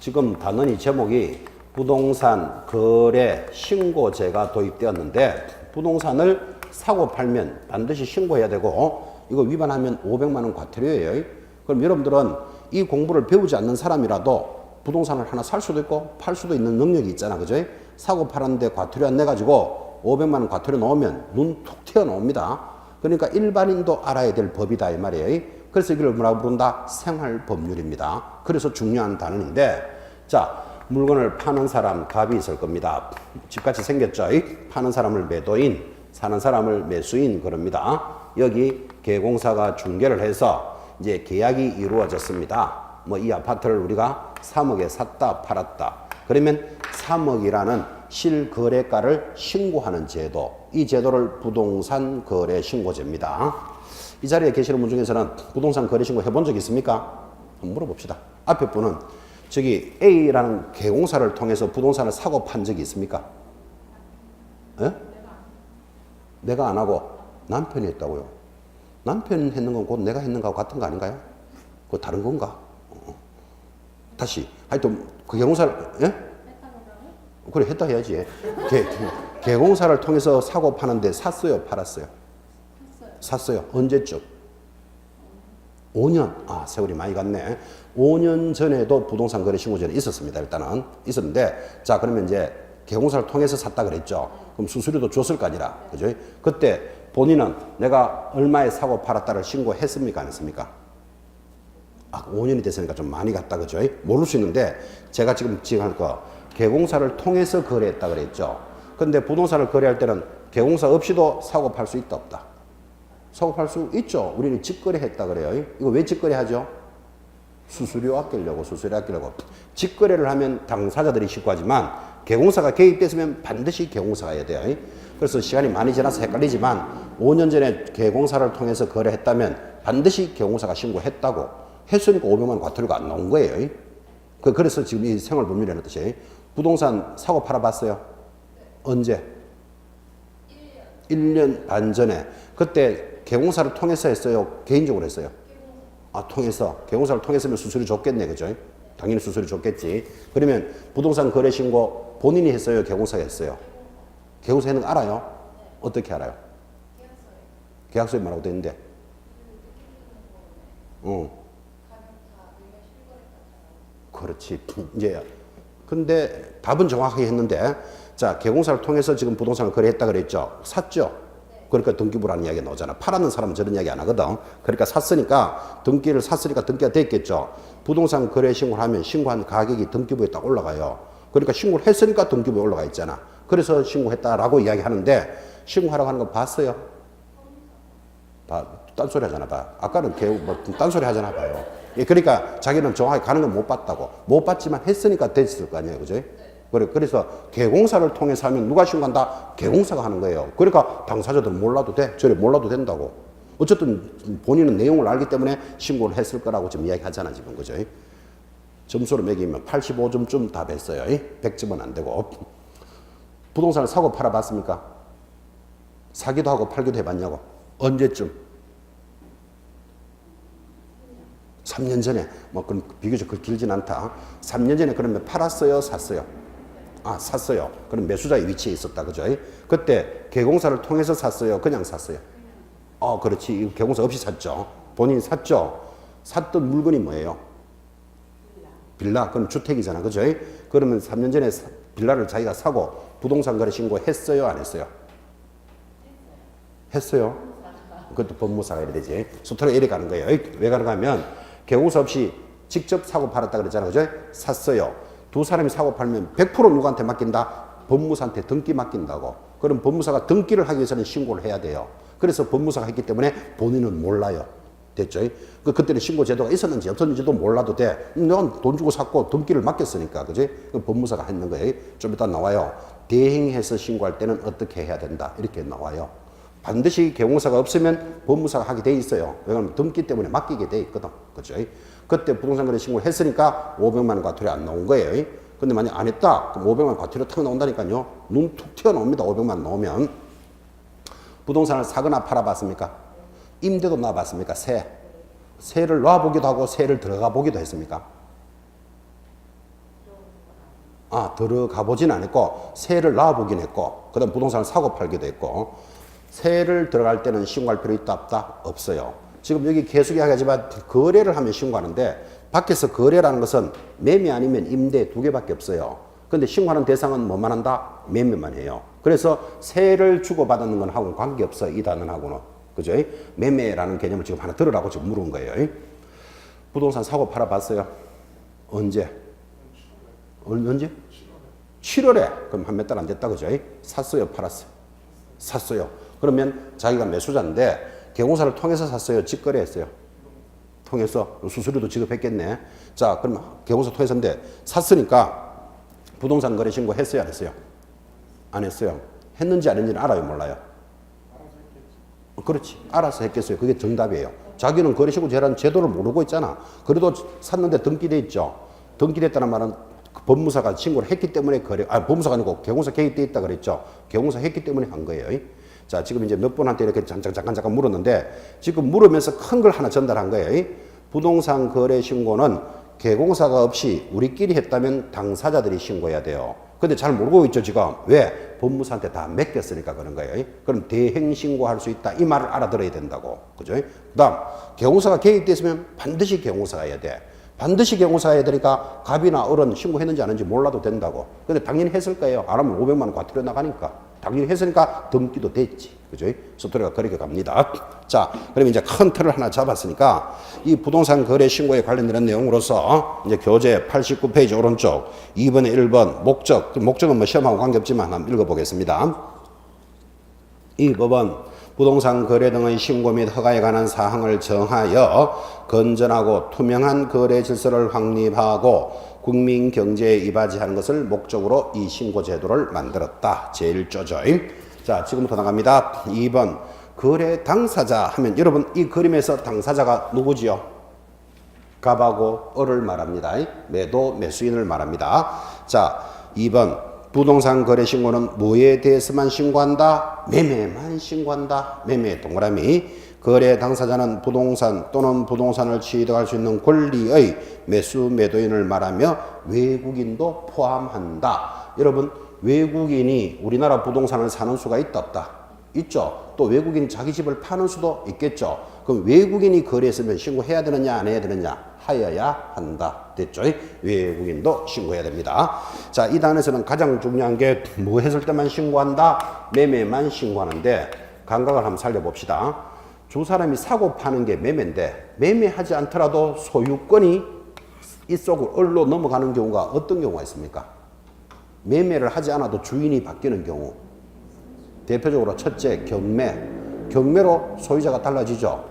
지금 단원이 제목이 부동산 거래 신고제가 도입되었는데 부동산을 사고 팔면 반드시 신고해야 되고 이거 위반하면 500만 원 과태료예요. 그럼 여러분들은 이 공부를 배우지 않는 사람이라도 부동산을 하나 살 수도 있고 팔 수도 있는 능력이 있잖아. 그죠? 사고 팔았는데 과태료 안 내가지고 500만 원 과태료 넣으면 눈 톡 튀어나옵니다. 그러니까 일반인도 알아야 될 법이다 이 말이에요. 그래서 이걸 뭐라고 부른다? 생활법률입니다. 그래서 중요한 단원인데 자, 물건을 파는 사람 갑이 있을 겁니다. 집같이 생겼죠? 파는 사람을 매도인, 사는 사람을 매수인 그럽니다. 여기 개공사가 중개를 해서 이제 계약이 이루어졌습니다. 뭐 이 아파트를 우리가 3억에 샀다 팔았다. 그러면 3억이라는 실거래가를 신고하는 제도. 이 제도를 부동산 거래 신고제입니다. 이 자리에 계시는 분 중에서는 부동산 거래 신고 해본 적 있습니까? 한번 물어봅시다. 앞에 분은 저기 A라는 개공사를 통해서 부동산을 사고 판 적이 있습니까? 예? 내가 안 하고 남편이 했다고요. 남편이 했는 건 곧 내가 했는 거하고 같은 거 아닌가요? 그거 다른 건가? 다시 하여튼 그 개공사를 예? 그래 했다 해야지. 개공사를 통해서 사고 파는데 샀어요, 팔았어요? 샀어요. 언제쯤? 5년. 아, 세월이 많이 갔네. 5년 전에도 부동산 거래 신고제는 있었습니다. 일단은 있었는데 자, 그러면 이제 개공사를 통해서 샀다 그랬죠. 그럼 수수료도 줬을 거 아니라. 그죠? 그때 본인은 내가 얼마에 사고 팔았다를 신고했습니까? 안 했습니까? 아, 5년이 됐으니까 좀 많이 갔다. 그죠? 모를 수 있는데 제가 지금 할 거 개공사를 통해서 거래했다 그랬죠. 근데 부동산을 거래할 때는 개공사 없이도 사고 팔 수 있다 없다? 사고 팔 수 있죠. 우리는 직거래 했다 그래요. 이거 왜 직거래 하죠? 수수료 아끼려고, 수수료 아끼려고. 직거래를 하면 당사자들이 신고하지만 개공사가 개입됐으면 반드시 개공사가 해야 돼요. 그래서 시간이 많이 지나서 헷갈리지만 5년 전에 개공사를 통해서 거래했다면 반드시 개공사가 신고했다고 했으니까 500만 원 과태료가 안 나온 거예요. 그래서 지금 이 생활법률이라는 뜻이 부동산 사고 팔아봤어요? 언제? 1년 반 전에. 그때 개공사를 통해서 했어요? 개인적으로 했어요? 아, 통해서. 개공사를 통해서면 수수료 줬겠네. 그죠? 당연히 수수료 줬겠지. 그러면 부동산 거래 신고 본인이 했어요? 개공사가 했어요? 개공사 했는 거 알아요? 어떻게 알아요? 계약서에 뭐라고 돼 있는데? 그렇지. 이제 근데 답은 정확하게 했는데 자, 개공사를 통해서 지금 부동산을 거래했다 그랬죠. 샀죠. 그러니까 등기부라는 이야기가 나오잖아. 팔았는 사람은 저런 이야기 안 하거든. 그러니까 샀으니까 등기를 샀으니까 등기가 됐겠죠. 부동산 거래 신고를 하면 신고한 가격이 등기부에 딱 올라가요. 그러니까 신고를 했으니까 등기부에 올라가 있잖아. 그래서 신고했다라고 이야기하는데 신고하라고 하는 거 봤어요? 딴소리 하잖아. 봐. 아까는 딴소리 하잖아. 봐요. 그러니까 자기는 정확하게 가는 건 못 봤다고. 못 봤지만 했으니까 됐을 거 아니에요. 그죠? 그래서 개공사를 통해서 하면 누가 신고한다? 개공사가 하는 거예요. 그러니까 당사자들은 몰라도 돼. 저래 몰라도 된다고. 어쨌든 본인은 내용을 알기 때문에 신고를 했을 거라고 지금 이야기하잖아. 지금. 그죠? 점수로 매기면 85점쯤 답했어요. 100점은 안 되고. 부동산을 사고 팔아봤습니까? 사기도 하고 팔기도 해봤냐고. 언제쯤? 3년 전에. 뭐 그럼 비교적 길진 않다. 3년 전에 그러면 팔았어요? 샀어요? 아, 샀어요. 그럼 매수자의 위치에 있었다. 그죠? 그때 개공사를 통해서 샀어요? 그냥 샀어요? 그렇지. 개공사 없이 샀죠. 본인이 샀죠. 샀던 물건이 뭐예요? 빌라. 그럼 주택이잖아. 그죠? 그러면 3년 전에 빌라를 자기가 사고 부동산 거래 신고했어요? 안 했어요? 했어요. 그것도 법무사가 이래 되지. 수토로 이래 가는 거예요. 왜 가는가 하면 개공사 없이 직접 사고 팔았다 그랬잖아요. 그죠? 샀어요. 두 사람이 사고 팔면 100% 누구한테 맡긴다? 법무사한테 등기 맡긴다고. 그럼 법무사가 등기를 하기 위해서는 신고를 해야 돼요. 그래서 법무사가 했기 때문에 본인은 몰라요. 됐죠? 그때는 신고 제도가 있었는지 없었는지도 몰라도 돼. 내가 돈 주고 샀고 등기를 맡겼으니까. 그지? 법무사가 했는 거예요. 좀 이따 나와요. 대행해서 신고할 때는 어떻게 해야 된다. 이렇게 나와요. 반드시 개공사가 없으면 법무사가 하게 돼 있어요. 왜냐하면 등기 때문에 맡기게 돼 있거든. 그죠? 그때 부동산 거래 신고를 했으니까 500만 원 과태료 안 나온 거예요. 근데 만약 안 했다? 그럼 500만 원 과태료 탁 나온다니까요. 눈 툭 튀어나옵니다. 500만 원 나오면. 부동산을 사거나 팔아봤습니까? 임대도 놔봤습니까? 세를 놔보기도 하고 세를 들어가 보기도 했습니까? 들어가 보진 않았고 세를 놔보긴 했고 그 다음 부동산을 사고 팔기도 했고 세를 들어갈 때는 신고할 필요 있다 없다? 없어요. 지금 여기 계속 이야기하지만 거래를 하면 신고하는데 밖에서 거래라는 것은 매매 아니면 임대 두 개밖에 없어요. 근데 신고하는 대상은 뭐만 한다? 매매만 해요. 그래서 세를 주고받는 건 하고는 관계없어요. 이 단어하고는. 그죠? 매매라는 개념을 지금 하나 들으라고 지금 물은 거예요. 부동산 사고 팔아봤어요? 언제? 언제? 7월에. 그럼 한 몇 달 안 됐다. 그죠? 샀어요? 팔았어요? 샀어요. 그러면 자기가 매수자인데 개공사를 통해서 샀어요? 직거래했어요? 통해서 수수료도 지급했겠네. 자, 그럼 개공사 통해서인데 샀으니까 부동산 거래 신고 했어요? 안 했어요? 안 했어요. 했는지 안 했는지는 알아요? 몰라요? 그렇지. 알아서 했겠어요. 그게 정답이에요. 자기는 거래신고 제도를 모르고 있잖아. 그래도 샀는데 등기돼 있죠. 등기됐다는 말은 법무사가 신고를 했기 때문에 법무사가 아니고 개공사 개입돼 있다 그랬죠. 개공사 했기 때문에 한 거예요. 자, 지금 이제 몇 분한테 이렇게 잠깐 물었는데 지금 물으면서 큰 걸 하나 전달한 거예요. 부동산 거래 신고는 개공사가 없이 우리끼리 했다면 당사자들이 신고해야 돼요. 근데 잘 모르고 있죠, 지금. 왜? 법무사한테 다 맡겼으니까 그런 거예요. 그럼 대행 신고할 수 있다. 이 말을 알아들어야 된다고. 그죠? 그 다음, 개공사가 개입됐으면 반드시 개공사가 해야 돼. 반드시 개공사가 해야 되니까 갑이나 을은 신고했는지 안 했는지 몰라도 된다고. 근데 당연히 했을 거예요. 안 하면 500만 원 과태료 나가니까. 당연히 했으니까 등기도 됐지. 그죠? 스토리가 그렇게 갑니다. 자, 그럼 이제 큰 틀을 하나 잡았으니까 이 부동산 거래 신고에 관련된 내용으로서 이제 교재 89페이지 오른쪽 2번에 1번 목적은 뭐 시험하고 관계없지만 한번 읽어보겠습니다. 이 법은 부동산 거래 등의 신고 및 허가에 관한 사항을 정하여 건전하고 투명한 거래 질서를 확립하고 국민 경제에 이바지하는 것을 목적으로 이 신고 제도를 만들었다. 제일 쪼죠. 자, 지금부터 나갑니다. 2번 거래 당사자 하면 여러분 이 그림에서 당사자가 누구지요? 갑하고 을을 말합니다. 매도 매수인을 말합니다. 자, 2번 부동산 거래 신고는 뭐에 대해서만 신고한다? 매매만 신고한다. 매매 동그라미. 거래 당사자는 부동산 또는 부동산을 취득할 수 있는 권리의 매수 매도인을 말하며 외국인도 포함한다. 여러분 외국인이 우리나라 부동산을 사는 수가 있다 없다? 있죠. 또 외국인이 자기 집을 파는 수도 있겠죠. 그럼 외국인이 거래했으면 신고해야 되느냐 안 해야 되느냐? 하여야 한다. 됐죠? 외국인도 신고해야 됩니다. 자, 이 단에서는 가장 중요한 게 뭐 했을 때만 신고한다? 매매만 신고하는데 감각을 한번 살려봅시다. 두 사람이 사고 파는 게 매매인데 매매하지 않더라도 소유권이 이쪽으로 을로 넘어가는 경우가 어떤 경우가 있습니까? 매매를 하지 않아도 주인이 바뀌는 경우. 대표적으로 첫째 경매로 소유자가 달라지죠.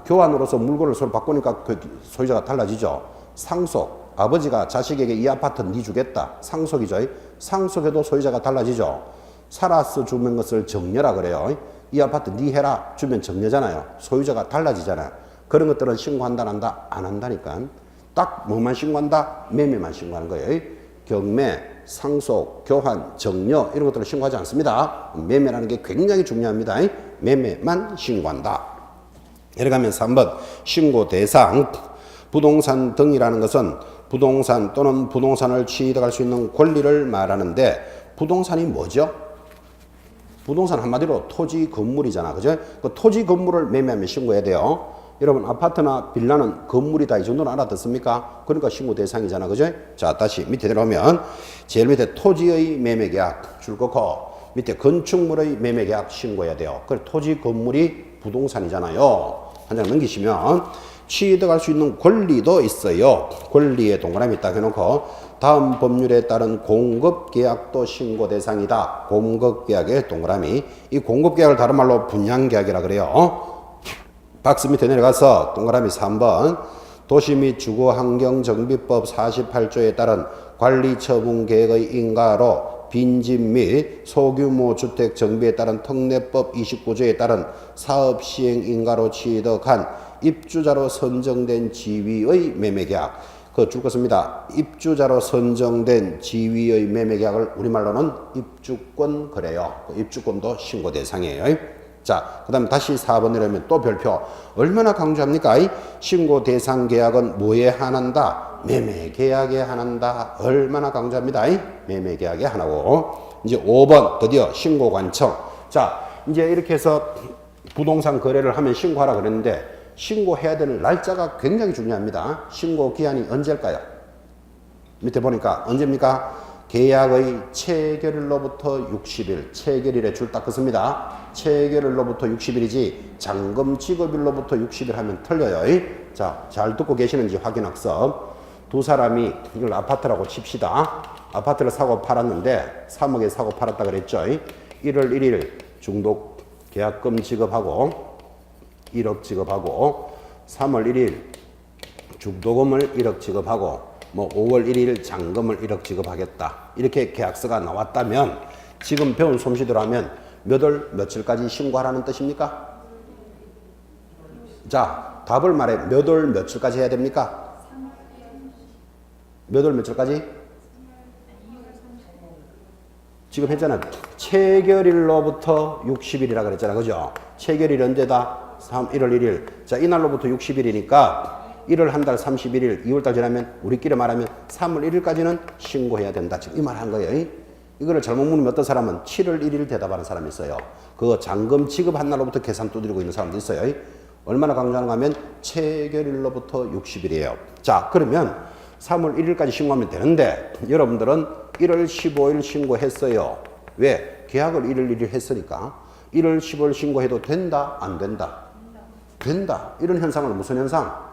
교환으로서 물건을 서로 바꾸니까 그 소유자가 달라지죠. 상속, 아버지가 자식에게 이 아파트 네 주겠다. 상속이죠. 상속에도 소유자가 달라지죠. 살아서 주는 것을 정려라 그래요. 이 아파트 네 해라 주면 정려잖아요. 소유자가 달라지잖아요. 그런 것들은 신고한다 안 한다? 안 한다니까. 딱 뭐만 신고한다? 매매만 신고하는 거예요. 경매, 상속, 교환, 정려 이런 것들은 신고하지 않습니다. 매매라는 게 굉장히 중요합니다. 매매만 신고한다. 이렇게 하면 3번 신고 대상. 부동산 등이라는 것은 부동산 또는 부동산을 취득할 수 있는 권리를 말하는데 부동산이 뭐죠? 부동산 한마디로 토지 건물이잖아. 그죠? 그 토지 건물을 매매하면 신고해야 돼요. 여러분 아파트나 빌라는 건물이다 이 정도는 알아듣습니까? 그러니까 신고 대상이잖아. 그죠? 자, 다시 밑에 내려오면 제일 밑에 토지의 매매계약 줄 긋고 밑에 건축물의 매매계약 신고해야 돼요. 그래 토지 건물이 부동산이잖아요. 한 장 넘기시면 취득할 수 있는 권리도 있어요. 권리에 동그라미 딱 해놓고 다음 법률에 따른 공급계약도 신고 대상이다. 공급계약의 동그라미. 이 공급계약을 다른 말로 분양계약이라 그래요. 박스 밑에 내려가서 동그라미 3번 도시 및 주거환경정비법 48조에 따른 관리처분계획의 인가로 빈집 및 소규모 주택 정비에 따른 특례법 29조에 따른 사업시행 인가로 취득한 입주자로 선정된 지위의 매매계약. 그 줄 것입니다. 입주자로 선정된 지위의 매매계약을 우리말로는 입주권 거래요. 입주권도 신고 대상이에요. 자, 그 다음에 다시 4번 내려면 또 별표. 얼마나 강조합니까? 신고 대상 계약은 뭐에 한한다? 매매 계약에 한한다. 얼마나 강조합니다. 매매 계약에 한하고. 이제 5번 드디어 신고 관청. 자, 이제 이렇게 해서 부동산 거래를 하면 신고하라 그랬는데 신고해야 되는 날짜가 굉장히 중요합니다. 신고 기한이 언제일까요? 밑에 보니까 언제입니까? 계약의 체결일로부터 60일, 체결일에 줄 딱 긋습니다. 체결일로부터 60일이지 잔금 지급일로부터 60일 하면 틀려요. 자, 잘 듣고 계시는지 확인학습. 두 사람이 이걸 아파트라고 칩시다. 아파트를 사고 팔았는데 3억에 사고 팔았다 그랬죠. 1월 1일 중독 계약금 지급하고 1억 지급하고 3월 1일 중도금을 1억 지급하고 뭐 5월 1일 잔금을 1억 지급하겠다. 이렇게 계약서가 나왔다면 지금 배운 솜씨대로 하면 몇 월 며칠까지 신고하라는 뜻입니까? 자, 답을 말해. 몇 월 며칠까지 해야 됩니까? 몇 월 며칠까지? 지금 했잖아. 체결일로부터 60일이라 그랬잖아. 그죠? 체결일 언제다? 1월 1일. 자, 이날로부터 60일이니까 1월 한 달 31일, 2월달 지나면 우리끼리 말하면 3월 1일까지는 신고해야 된다. 지금 이 말 한 거예요. 이거를 잘못 물으면 어떤 사람은 7월 1일 대답하는 사람이 있어요. 그 잔금 지급한 날로부터 계산 두드리고 있는 사람도 있어요. 얼마나 강조하는가 하면 체결일로부터 60일이에요. 자, 그러면 3월 1일까지 신고하면 되는데 여러분들은 1월 15일 신고했어요. 왜? 계약을 1월 1일 했으니까 1월 15일 신고해도 된다? 안 된다? 된다. 이런 현상은 무슨 현상?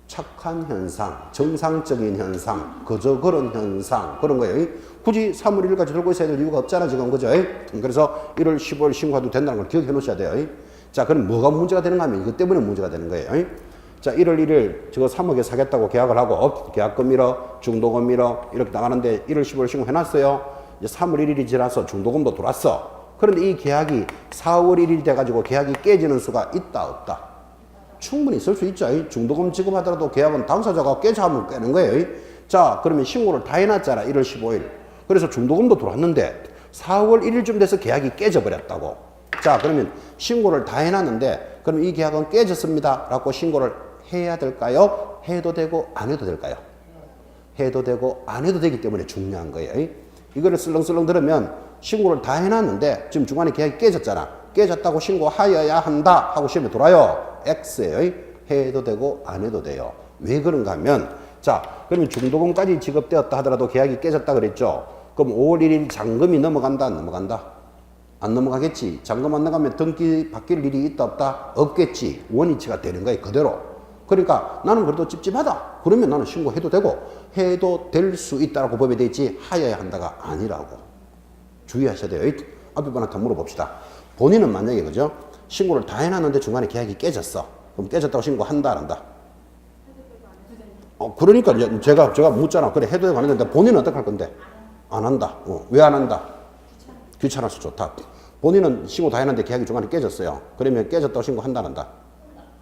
착한 현상, 정상적인 현상, 그저 그런 현상, 그런 거예요. 굳이 3월 1일까지 들고 있어야 될 이유가 없잖아, 지금. 그죠? 그래서 1월 15일 신고해도 된다는 걸 기억해 놓으셔야 돼요. 자, 그럼 뭐가 문제가 되는가 하면 이것 때문에 문제가 되는 거예요. 자, 1월 1일 저거 3억에 사겠다고 계약을 하고 계약금 1억, 중도금 1억 이렇게 나가는데 1월 15일 신고해놨어요. 이제 3월 1일이 지나서 중도금도 들어왔어. 그런데 이 계약이 4월 1일이 돼가지고 계약이 깨지는 수가 있다 없다? 충분히 있을 수 있죠. 중도금 지급하더라도 계약은 당사자가 깨져 하면 깨는 거예요. 자, 그러면 신고를 다 해놨잖아. 1월 15일. 그래서 중도금도 들어왔는데 4월 1일쯤 돼서 계약이 깨져버렸다고. 자, 그러면 신고를 다 해놨는데 그럼 이 계약은 깨졌습니다 라고 신고를 해야 될까요? 해도 되고 안 해도 될까요? 해도 되고 안 해도 되기 때문에 중요한 거예요. 이거를 슬렁슬렁 들으면 신고를 다 해놨는데 지금 중간에 계약이 깨졌잖아. 깨졌다고 신고하여야 한다 하고 시험에 돌아요. X예요. 해도 되고 안 해도 돼요. 왜 그런가 하면 자, 그러면 중도금까지 지급되었다 하더라도 계약이 깨졌다 그랬죠. 그럼 5월 1일 잔금이 넘어간다 안 넘어간다? 안 넘어가겠지. 잔금 안 나가면 등기 바뀔 일이 있다 없다? 없겠지. 원위치가 되는 거예요. 그대로. 그러니까 나는 그래도 찝찝하다. 그러면 나는 신고해도 되고 해도 될 수 있다라고 법에 돼 있지 하여야 한다가 아니라고. 주의하셔야 돼요. 앞에 분한테 물어봅시다. 본인은 만약에 그죠? 신고를 다 해놨는데 중간에 계약이 깨졌어. 그럼 깨졌다고 신고한다 안 한다? 그러니까 제가 묻잖아. 그래 해도 되고 안 해도 되는데 본인은 어떻게 할 건데? 안 한다. 왜 안 한다? 귀찮아서 좋다. 본인은 신고 다 해놨는데 계약이 중간에 깨졌어요. 그러면 깨졌다고 신고한다 안 한다?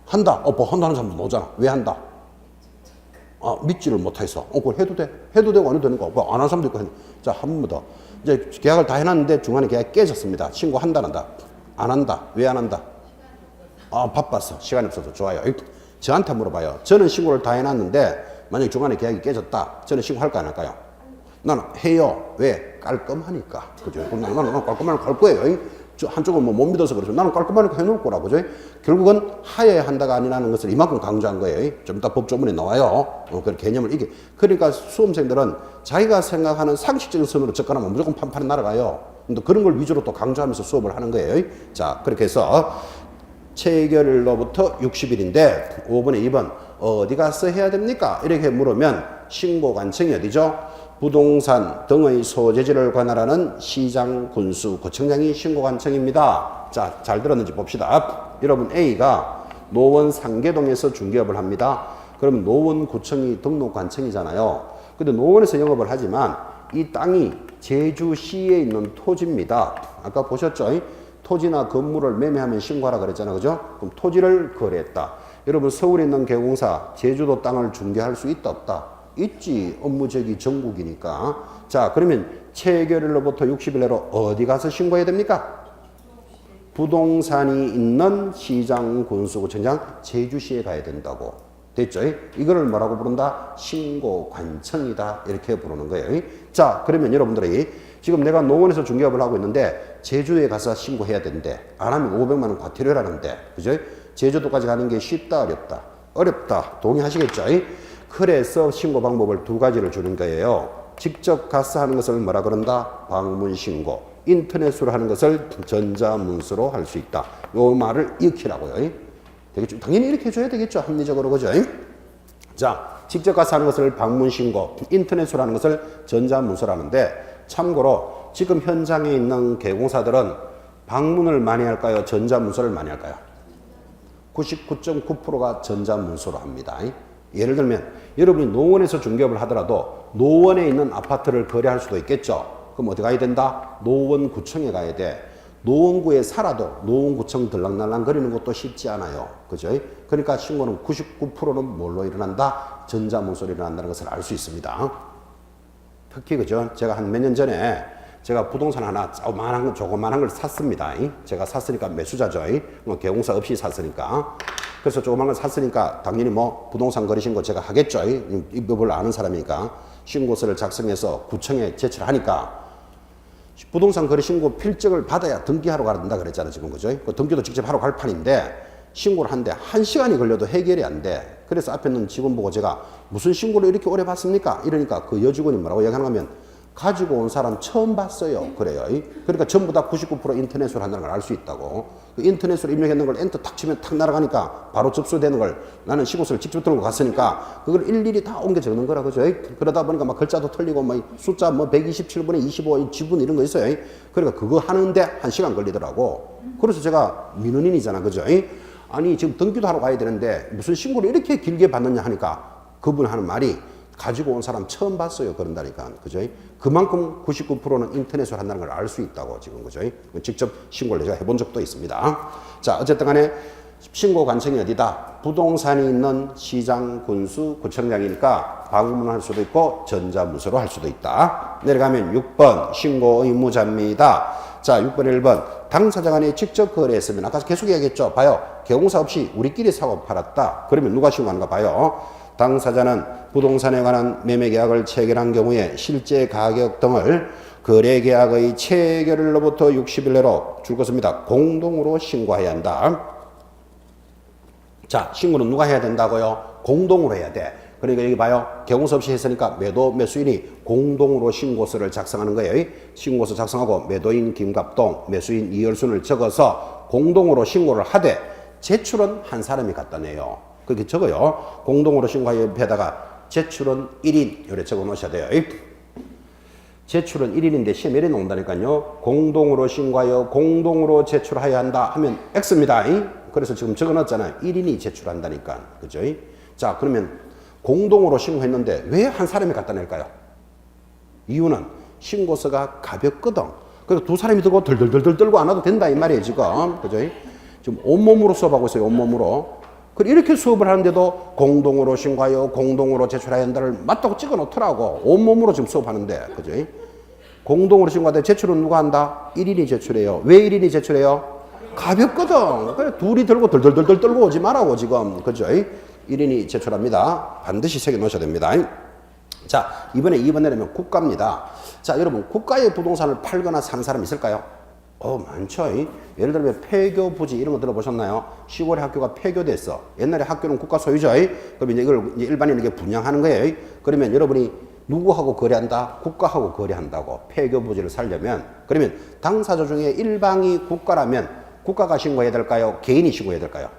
한다. 뭐 한다는 사람도 오잖아. 왜 한다? 믿지를 못해서. 그걸 해도 돼. 해도 되고 안 해도 되는 거. 뭐 안 한 사람도 있고. 자, 한 번 더. 이제 계약을 다 해놨는데 중간에 계약이 깨졌습니다. 신고한다 안 한다? 안 한다. 왜 안 한다? 바빴어. 시간이 없어서. 좋아요. 저한테 물어봐요. 저는 신고를 다 해놨는데 만약에 중간에 계약이 깨졌다. 저는 신고할까 안 할까요? 나는 해요. 왜? 깔끔하니까. 그죠? 나는 깔끔하게 갈 거예요. 한쪽은 뭐 못 믿어서 그렇죠. 나는 깔끔하니까 해놓을 거라. 그죠? 결국은 하여야 한다가 아니라는 것을 이만큼 강조한 거예요. 좀 이따 법조문에 나와요. 그 개념을 이게. 그러니까 수험생들은 자기가 생각하는 상식적인 선으로 접근하면 무조건 판판이 날아가요. 근데 그런 걸 위주로 또 강조하면서 수업을 하는 거예요. 자, 그렇게 해서 체결일로부터 60일인데 5번에 2번 어디 가서 해야 됩니까? 이렇게 물으면 신고관청이 어디죠? 부동산 등의 소재지를 관할하는 시장, 군수, 구청장이 신고관청입니다. 자, 잘 들었는지 봅시다. 여러분 A가 노원 상계동에서 중개업을 합니다. 그럼 노원구청이 등록관청이잖아요. 근데 노원에서 영업을 하지만 이 땅이 제주시에 있는 토지입니다. 아까 보셨죠? 토지나 건물을 매매하면 신고하라 그랬잖아요. 그죠? 그럼 토지를 거래했다. 여러분 서울에 있는 개공사 제주도 땅을 중개할 수 있다 없다? 있지. 업무적이 전국이니까. 자, 그러면 체결일로부터 60일 내로 어디 가서 신고해야 됩니까? 부동산이 있는 시장, 군수구청장, 제주시에 가야 된다고. 됐죠? 이거를 뭐라고 부른다? 신고관청이다. 이렇게 부르는 거예요. 자, 그러면 여러분들이 지금 내가 노원에서 중개업을 하고 있는데 제주에 가서 신고해야 되는데 안 하면 500만 원 과태료라는데, 그죠? 제주도까지 가는 게 쉽다, 어렵다? 어렵다. 동의하시겠죠? 그래서 신고 방법을 두 가지를 주는 거예요. 직접 가서 하는 것을 뭐라 그런다? 방문신고. 인터넷으로 하는 것을 전자문서로 할 수 있다. 요 말을 익히라고요. 되겠죠? 당연히 이렇게 해줘야 되겠죠? 합리적으로, 그죠? 자, 직접 가서 하는 것을 방문신고, 인터넷으로 하는 것을 전자문서로 하는데, 참고로 지금 현장에 있는 개공사들은 방문을 많이 할까요? 전자문서를 많이 할까요? 99.9%가 전자문서로 합니다. 예를 들면 여러분이 노원에서 중개업을 하더라도 노원에 있는 아파트를 거래할 수도 있겠죠. 그럼 어디 가야 된다? 노원구청에 가야 돼. 노원구에 살아도 노원구청 들락날락 거리는 것도 쉽지 않아요. 그죠? 그러니까 신고는 99%는 뭘로 일어난다? 전자문서로 일어난다는 것을 알 수 있습니다. 특히 그죠? 제가 한 몇 년 전에 제가 부동산 하나 조그만한 걸 샀습니다. 제가 샀으니까 매수자죠. 뭐 개공사 없이 샀으니까. 그래서 조그만 걸 샀으니까 당연히 뭐 부동산 거래 신고 제가 하겠죠. 이 법을 아는 사람이니까. 신고서를 작성해서 구청에 제출하니까 부동산 거래 신고 필증을 받아야 등기하러 가야 된다 그랬잖아요. 지금 그죠? 그 등기도 직접 하러 갈 판인데 신고를 하는데 1시간이 걸려도 해결이 안 돼. 그래서 앞에 있는 직원 보고 제가 무슨 신고를 이렇게 오래 봤습니까? 이러니까 그 여직원이 뭐라고 얘기하는 면 가지고 온 사람 처음 봤어요. 그래요. 그러니까 전부 다 99% 인터넷으로 한다는 걸 알 수 있다고. 그 인터넷으로 입력했는 걸 엔터 탁 치면 탁 날아가니까 바로 접수되는 걸 나는 신고서를 직접 들고 갔으니까 그걸 일일이 다 옮겨 적는 거라 그죠. 그러다 보니까 막 글자도 틀리고 막 숫자 뭐 127분에 25 지분 이런 거 있어요. 그러니까 그거 하는데 1시간 걸리더라고. 그래서 제가 민원인이잖아. 그죠. 아니 지금 등기도 하러 가야 되는데 무슨 신고를 이렇게 길게 받느냐 하니까 그분 하는 말이 가지고 온 사람 처음 봤어요. 그런다니까. 그죠? 그만큼 99%는 인터넷으로 한다는 걸 알 수 있다고 지금. 그죠? 직접 신고를 제가 해본 적도 있습니다. 자, 어쨌든 간에 신고관청이 어디다? 부동산이 있는 시장, 군수, 구청장이니까 방문할 수도 있고 전자문서로 할 수도 있다. 내려가면 6번 신고 의무자입니다. 자, 6번 1번 당사자 간에 직접 거래했으면 아까 계속 얘기했죠. 봐요. 개공사 없이 우리끼리 사고 팔았다. 그러면 누가 신고하는가 봐요. 당사자는 부동산에 관한 매매계약을 체결한 경우에 실제 가격 등을 거래계약의 체결일로부터 60일 내로 줄 것입니다. 공동으로 신고해야 한다. 자, 신고는 누가 해야 된다고요? 공동으로 해야 돼. 그러니까 여기 봐요. 개공사 없이 했으니까 매도 매수인이 공동으로 신고서를 작성하는 거예요. 신고서 작성하고 매도인 김갑동, 매수인 이열순을 적어서 공동으로 신고를 하되 제출은 한 사람이 갖다 내요. 그렇게 적어요. 공동으로 신고하여 옆에다가 제출은 1인 이렇게 적어 놓으셔야 돼요. 제출은 1인인데 시험에 이래 나온다니까요. 공동으로 신고하여 공동으로 제출하여야 한다 하면 X입니다. 그래서 지금 적어 놨잖아요. 1인이 제출한다니까. 그죠? 자, 그러면 공동으로 신고했는데 왜 한 사람이 갖다 낼까요? 이유는 신고서가 가볍거든. 그래서 두 사람이 들고 덜덜덜 떨고 안 와도 된다 이 말이에요. 지금. 그죠? 지금 온몸으로 수업하고 있어요. 온몸으로. 이렇게 수업을 하는데도 공동으로 신고하여 공동으로 제출해야 한다를 맞다고 찍어 놓더라고. 온몸으로 지금 수업하는데. 그죠? 공동으로 신고하되 제출은 누가 한다? 1인이 제출해요. 왜 1인이 제출해요? 가볍거든. 그래 둘이 들고 덜덜덜 떨고 오지 말라고 지금. 그죠? 1인이 제출합니다. 반드시 새겨 놓으셔야 됩니다. 자, 이번에 2번 내려면 국가입니다. 자, 여러분 국가의 부동산을 팔거나 사는 사람 있을까요? 많죠. 예를 들면 폐교 부지 이런 거 들어보셨나요? 시골에 학교가 폐교됐어. 옛날에 학교는 국가 소유죠. 그럼 이제 이걸 일반인에게 분양하는 거예요. 그러면 여러분이 누구하고 거래한다? 국가하고 거래한다고. 폐교 부지를 살려면. 그러면 당사자 중에 일방이 국가라면 국가가 신고해야 될까요? 개인이 신고해야 될까요?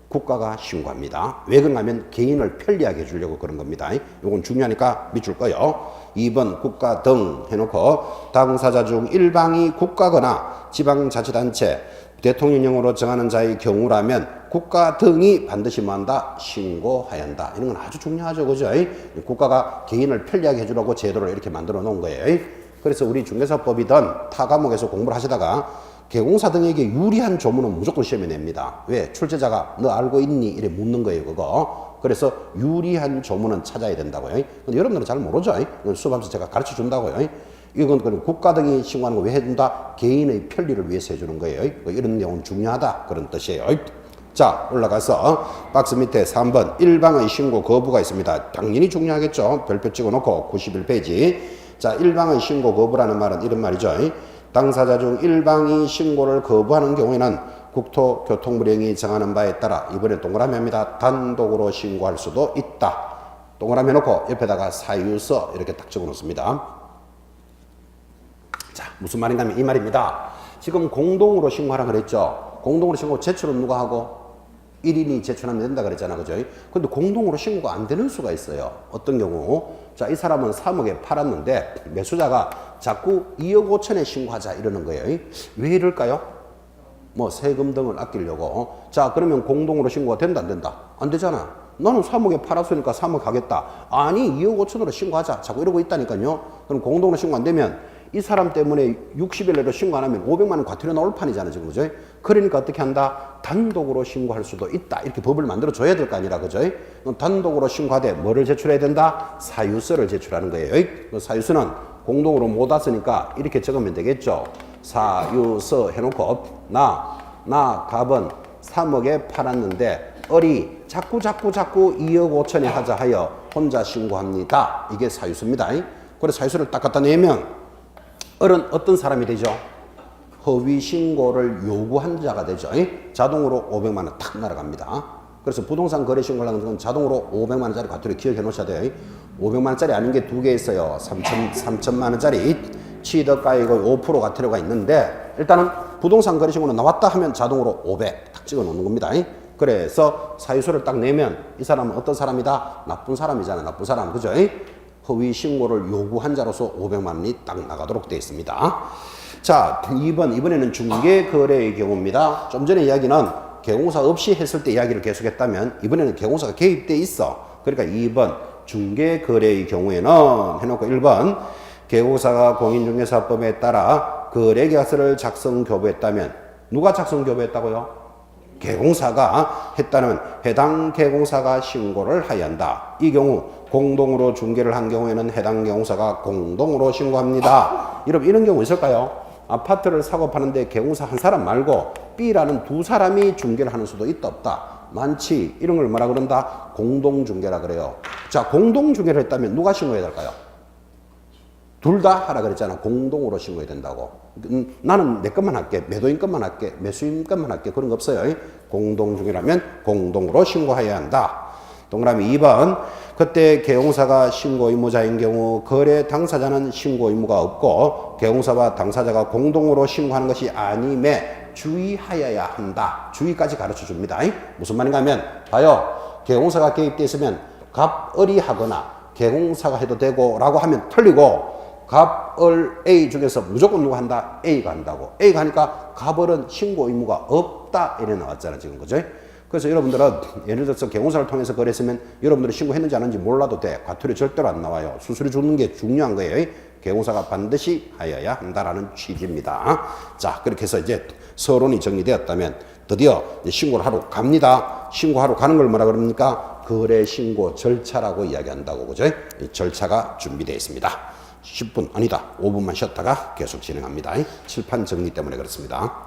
국가가 신고합니다. 왜 그러냐면 개인을 편리하게 해주려고 그런 겁니다. 이건 중요하니까 밑줄 거요. 2번 국가 등 해놓고 당사자 중 일방이 국가거나 지방자치단체, 대통령령으로 정하는 자의 경우라면 국가 등이 반드시 뭐한다? 신고해야 한다. 이런 건 아주 중요하죠. 그죠? 국가가 개인을 편리하게 해주려고 제도를 이렇게 만들어 놓은 거예요. 그래서 우리 중개사법이든 타 과목에서 공부를 하시다가 개공사 등에게 유리한 조문은 무조건 시험에 냅니다. 왜? 출제자가 너 알고 있니? 이래 묻는 거예요, 그거. 그래서 유리한 조문은 찾아야 된다고요. 근데 여러분들은 잘 모르죠? 수업하면서 제가 가르쳐 준다고요. 이건 국가 등이 신고하는 거 왜 해준다? 개인의 편리를 위해서 해주는 거예요. 이런 내용은 중요하다. 그런 뜻이에요. 자, 올라가서 박스 밑에 3번 일방의 신고 거부가 있습니다. 당연히 중요하겠죠. 별표 찍어놓고 91페이지. 자, 일방의 신고 거부라는 말은 이런 말이죠. 당사자 중 일방이 신고를 거부하는 경우에는 국토교통부령이 정하는 바에 따라 이번에 동그라미 합니다. 단독으로 신고할 수도 있다. 동그라미 해놓고 옆에다가 사유서 이렇게 딱 적어 놓습니다. 자, 무슨 말인가 하면 이 말입니다. 지금 공동으로 신고하라 그랬죠. 공동으로 신고 제출은 누가 하고? 1인이 제출하면 된다 그랬잖아. 그죠? 근데 공동으로 신고가 안 되는 수가 있어요. 어떤 경우? 자, 이 사람은 3억에 팔았는데 매수자가 자꾸 2억 5천에 신고하자 이러는 거예요. 왜 이럴까요? 뭐 세금 등을 아끼려고. 자, 그러면 공동으로 신고가 된다 안 된다? 안 되잖아. 나는 3억에 팔았으니까 3억 하겠다. 아니 2억 5천으로 신고하자. 자꾸 이러고 있다니까요. 그럼 공동으로 신고 안 되면 이 사람 때문에 60일 내로 신고 안 하면 500만 원 과태료 나올 판이잖아 지금. 그죠? 그러니까 어떻게 한다? 단독으로 신고할 수도 있다. 이렇게 법을 만들어 줘야 될 거 아니라. 그죠? 단독으로 신고하되 뭐를 제출해야 된다? 사유서를 제출하는 거예요. 사유서는 공동으로 못 왔으니까 이렇게 적으면 되겠죠. 사유서 해놓고 나 갑은 3억에 팔았는데 을이 자꾸 2억 5천에 하자 하여 혼자 신고합니다. 이게 사유서입니다. 그래서 사유서를 딱 갖다 내면 을은 어떤 사람이 되죠? 허위 신고를 요구한 자가 되죠. 자동으로 500만 원 탁 날아갑니다. 그래서 부동산 거래 신고를 하는 건 자동으로 500만 원짜리 과태료 기억해 놓으셔야 돼요. 500만 원짜리 아닌 게 두 개 있어요. 3천만 원짜리 취득가액의 5% 과태료가 있는데 일단은 부동산 거래 신고는 나왔다 하면 자동으로 500 딱 찍어 놓는 겁니다. 그래서 사유서를 딱 내면 이 사람은 어떤 사람이다? 나쁜 사람이잖아요. 나쁜 사람. 그죠? 허위 신고를 요구한 자로서 500만 원이 딱 나가도록 되어 있습니다. 자, 이번에는 중개거래의 경우입니다. 좀 전에 이야기는 개공사 없이 했을 때 이야기를 계속했다면 이번에는 개공사가 개입돼 있어. 그러니까 2번 중개거래의 경우에는 해놓고 1번 개공사가 공인중개사법에 따라 거래계약서를 작성 교부했다면 누가 작성 교부했다고요? 개공사가 했다면 해당 개공사가 신고를 하여야 한다. 이 경우 공동으로 중개를 한 경우에는 해당 개공사가 공동으로 신고합니다. 여러분 이런 경우 있을까요? 아파트를 사고 파는데 개공사 한 사람 말고 B라는 두 사람이 중개를 하는 수도 있다 없다? 많지. 이런 걸 뭐라 그런다? 공동중개라 그래요. 자, 공동중개를 했다면 누가 신고해야 될까요? 둘 다 하라 그랬잖아. 공동으로 신고해야 된다고. 나는 내 것만 할게. 매도인 것만 할게. 매수인 것만 할게. 그런 거 없어요. 공동중개라면 공동으로 신고해야 한다. 동그라미 2번. 그때 개공사가 신고 의무자인 경우 거래 당사자는 신고 의무가 없고 개공사와 당사자가 공동으로 신고하는 것이 아님에 주의하여야 한다. 주의까지 가르쳐 줍니다. 무슨 말인가 하면 봐요. 개공사가 개입되어 있으면 갑을이 하거나 개공사가 해도 되고 라고 하면 틀리고 갑을 A 중에서 무조건 누가 한다? A가 한다고. A가 하니까 갑을은 신고 의무가 없다. 이래 나왔잖아 지금. 그죠? 그래서 여러분들은 예를 들어서 개공사를 통해서 거래했으면 여러분들이 신고했는지 안 했는지 몰라도 돼. 과태료 절대로 안 나와요. 수수료 주는 게 중요한 거예요. 개공사가 반드시 하여야 한다라는 취지입니다. 자, 그렇게 해서 이제 서론이 정리되었다면 드디어 신고를 하러 갑니다. 신고하러 가는 걸 뭐라 그럽니까? 거래 신고 절차라고 이야기한다고. 그죠? 이 절차가 준비되어 있습니다. 10분 아니다 5분만 쉬었다가 계속 진행합니다. 칠판 정리 때문에 그렇습니다.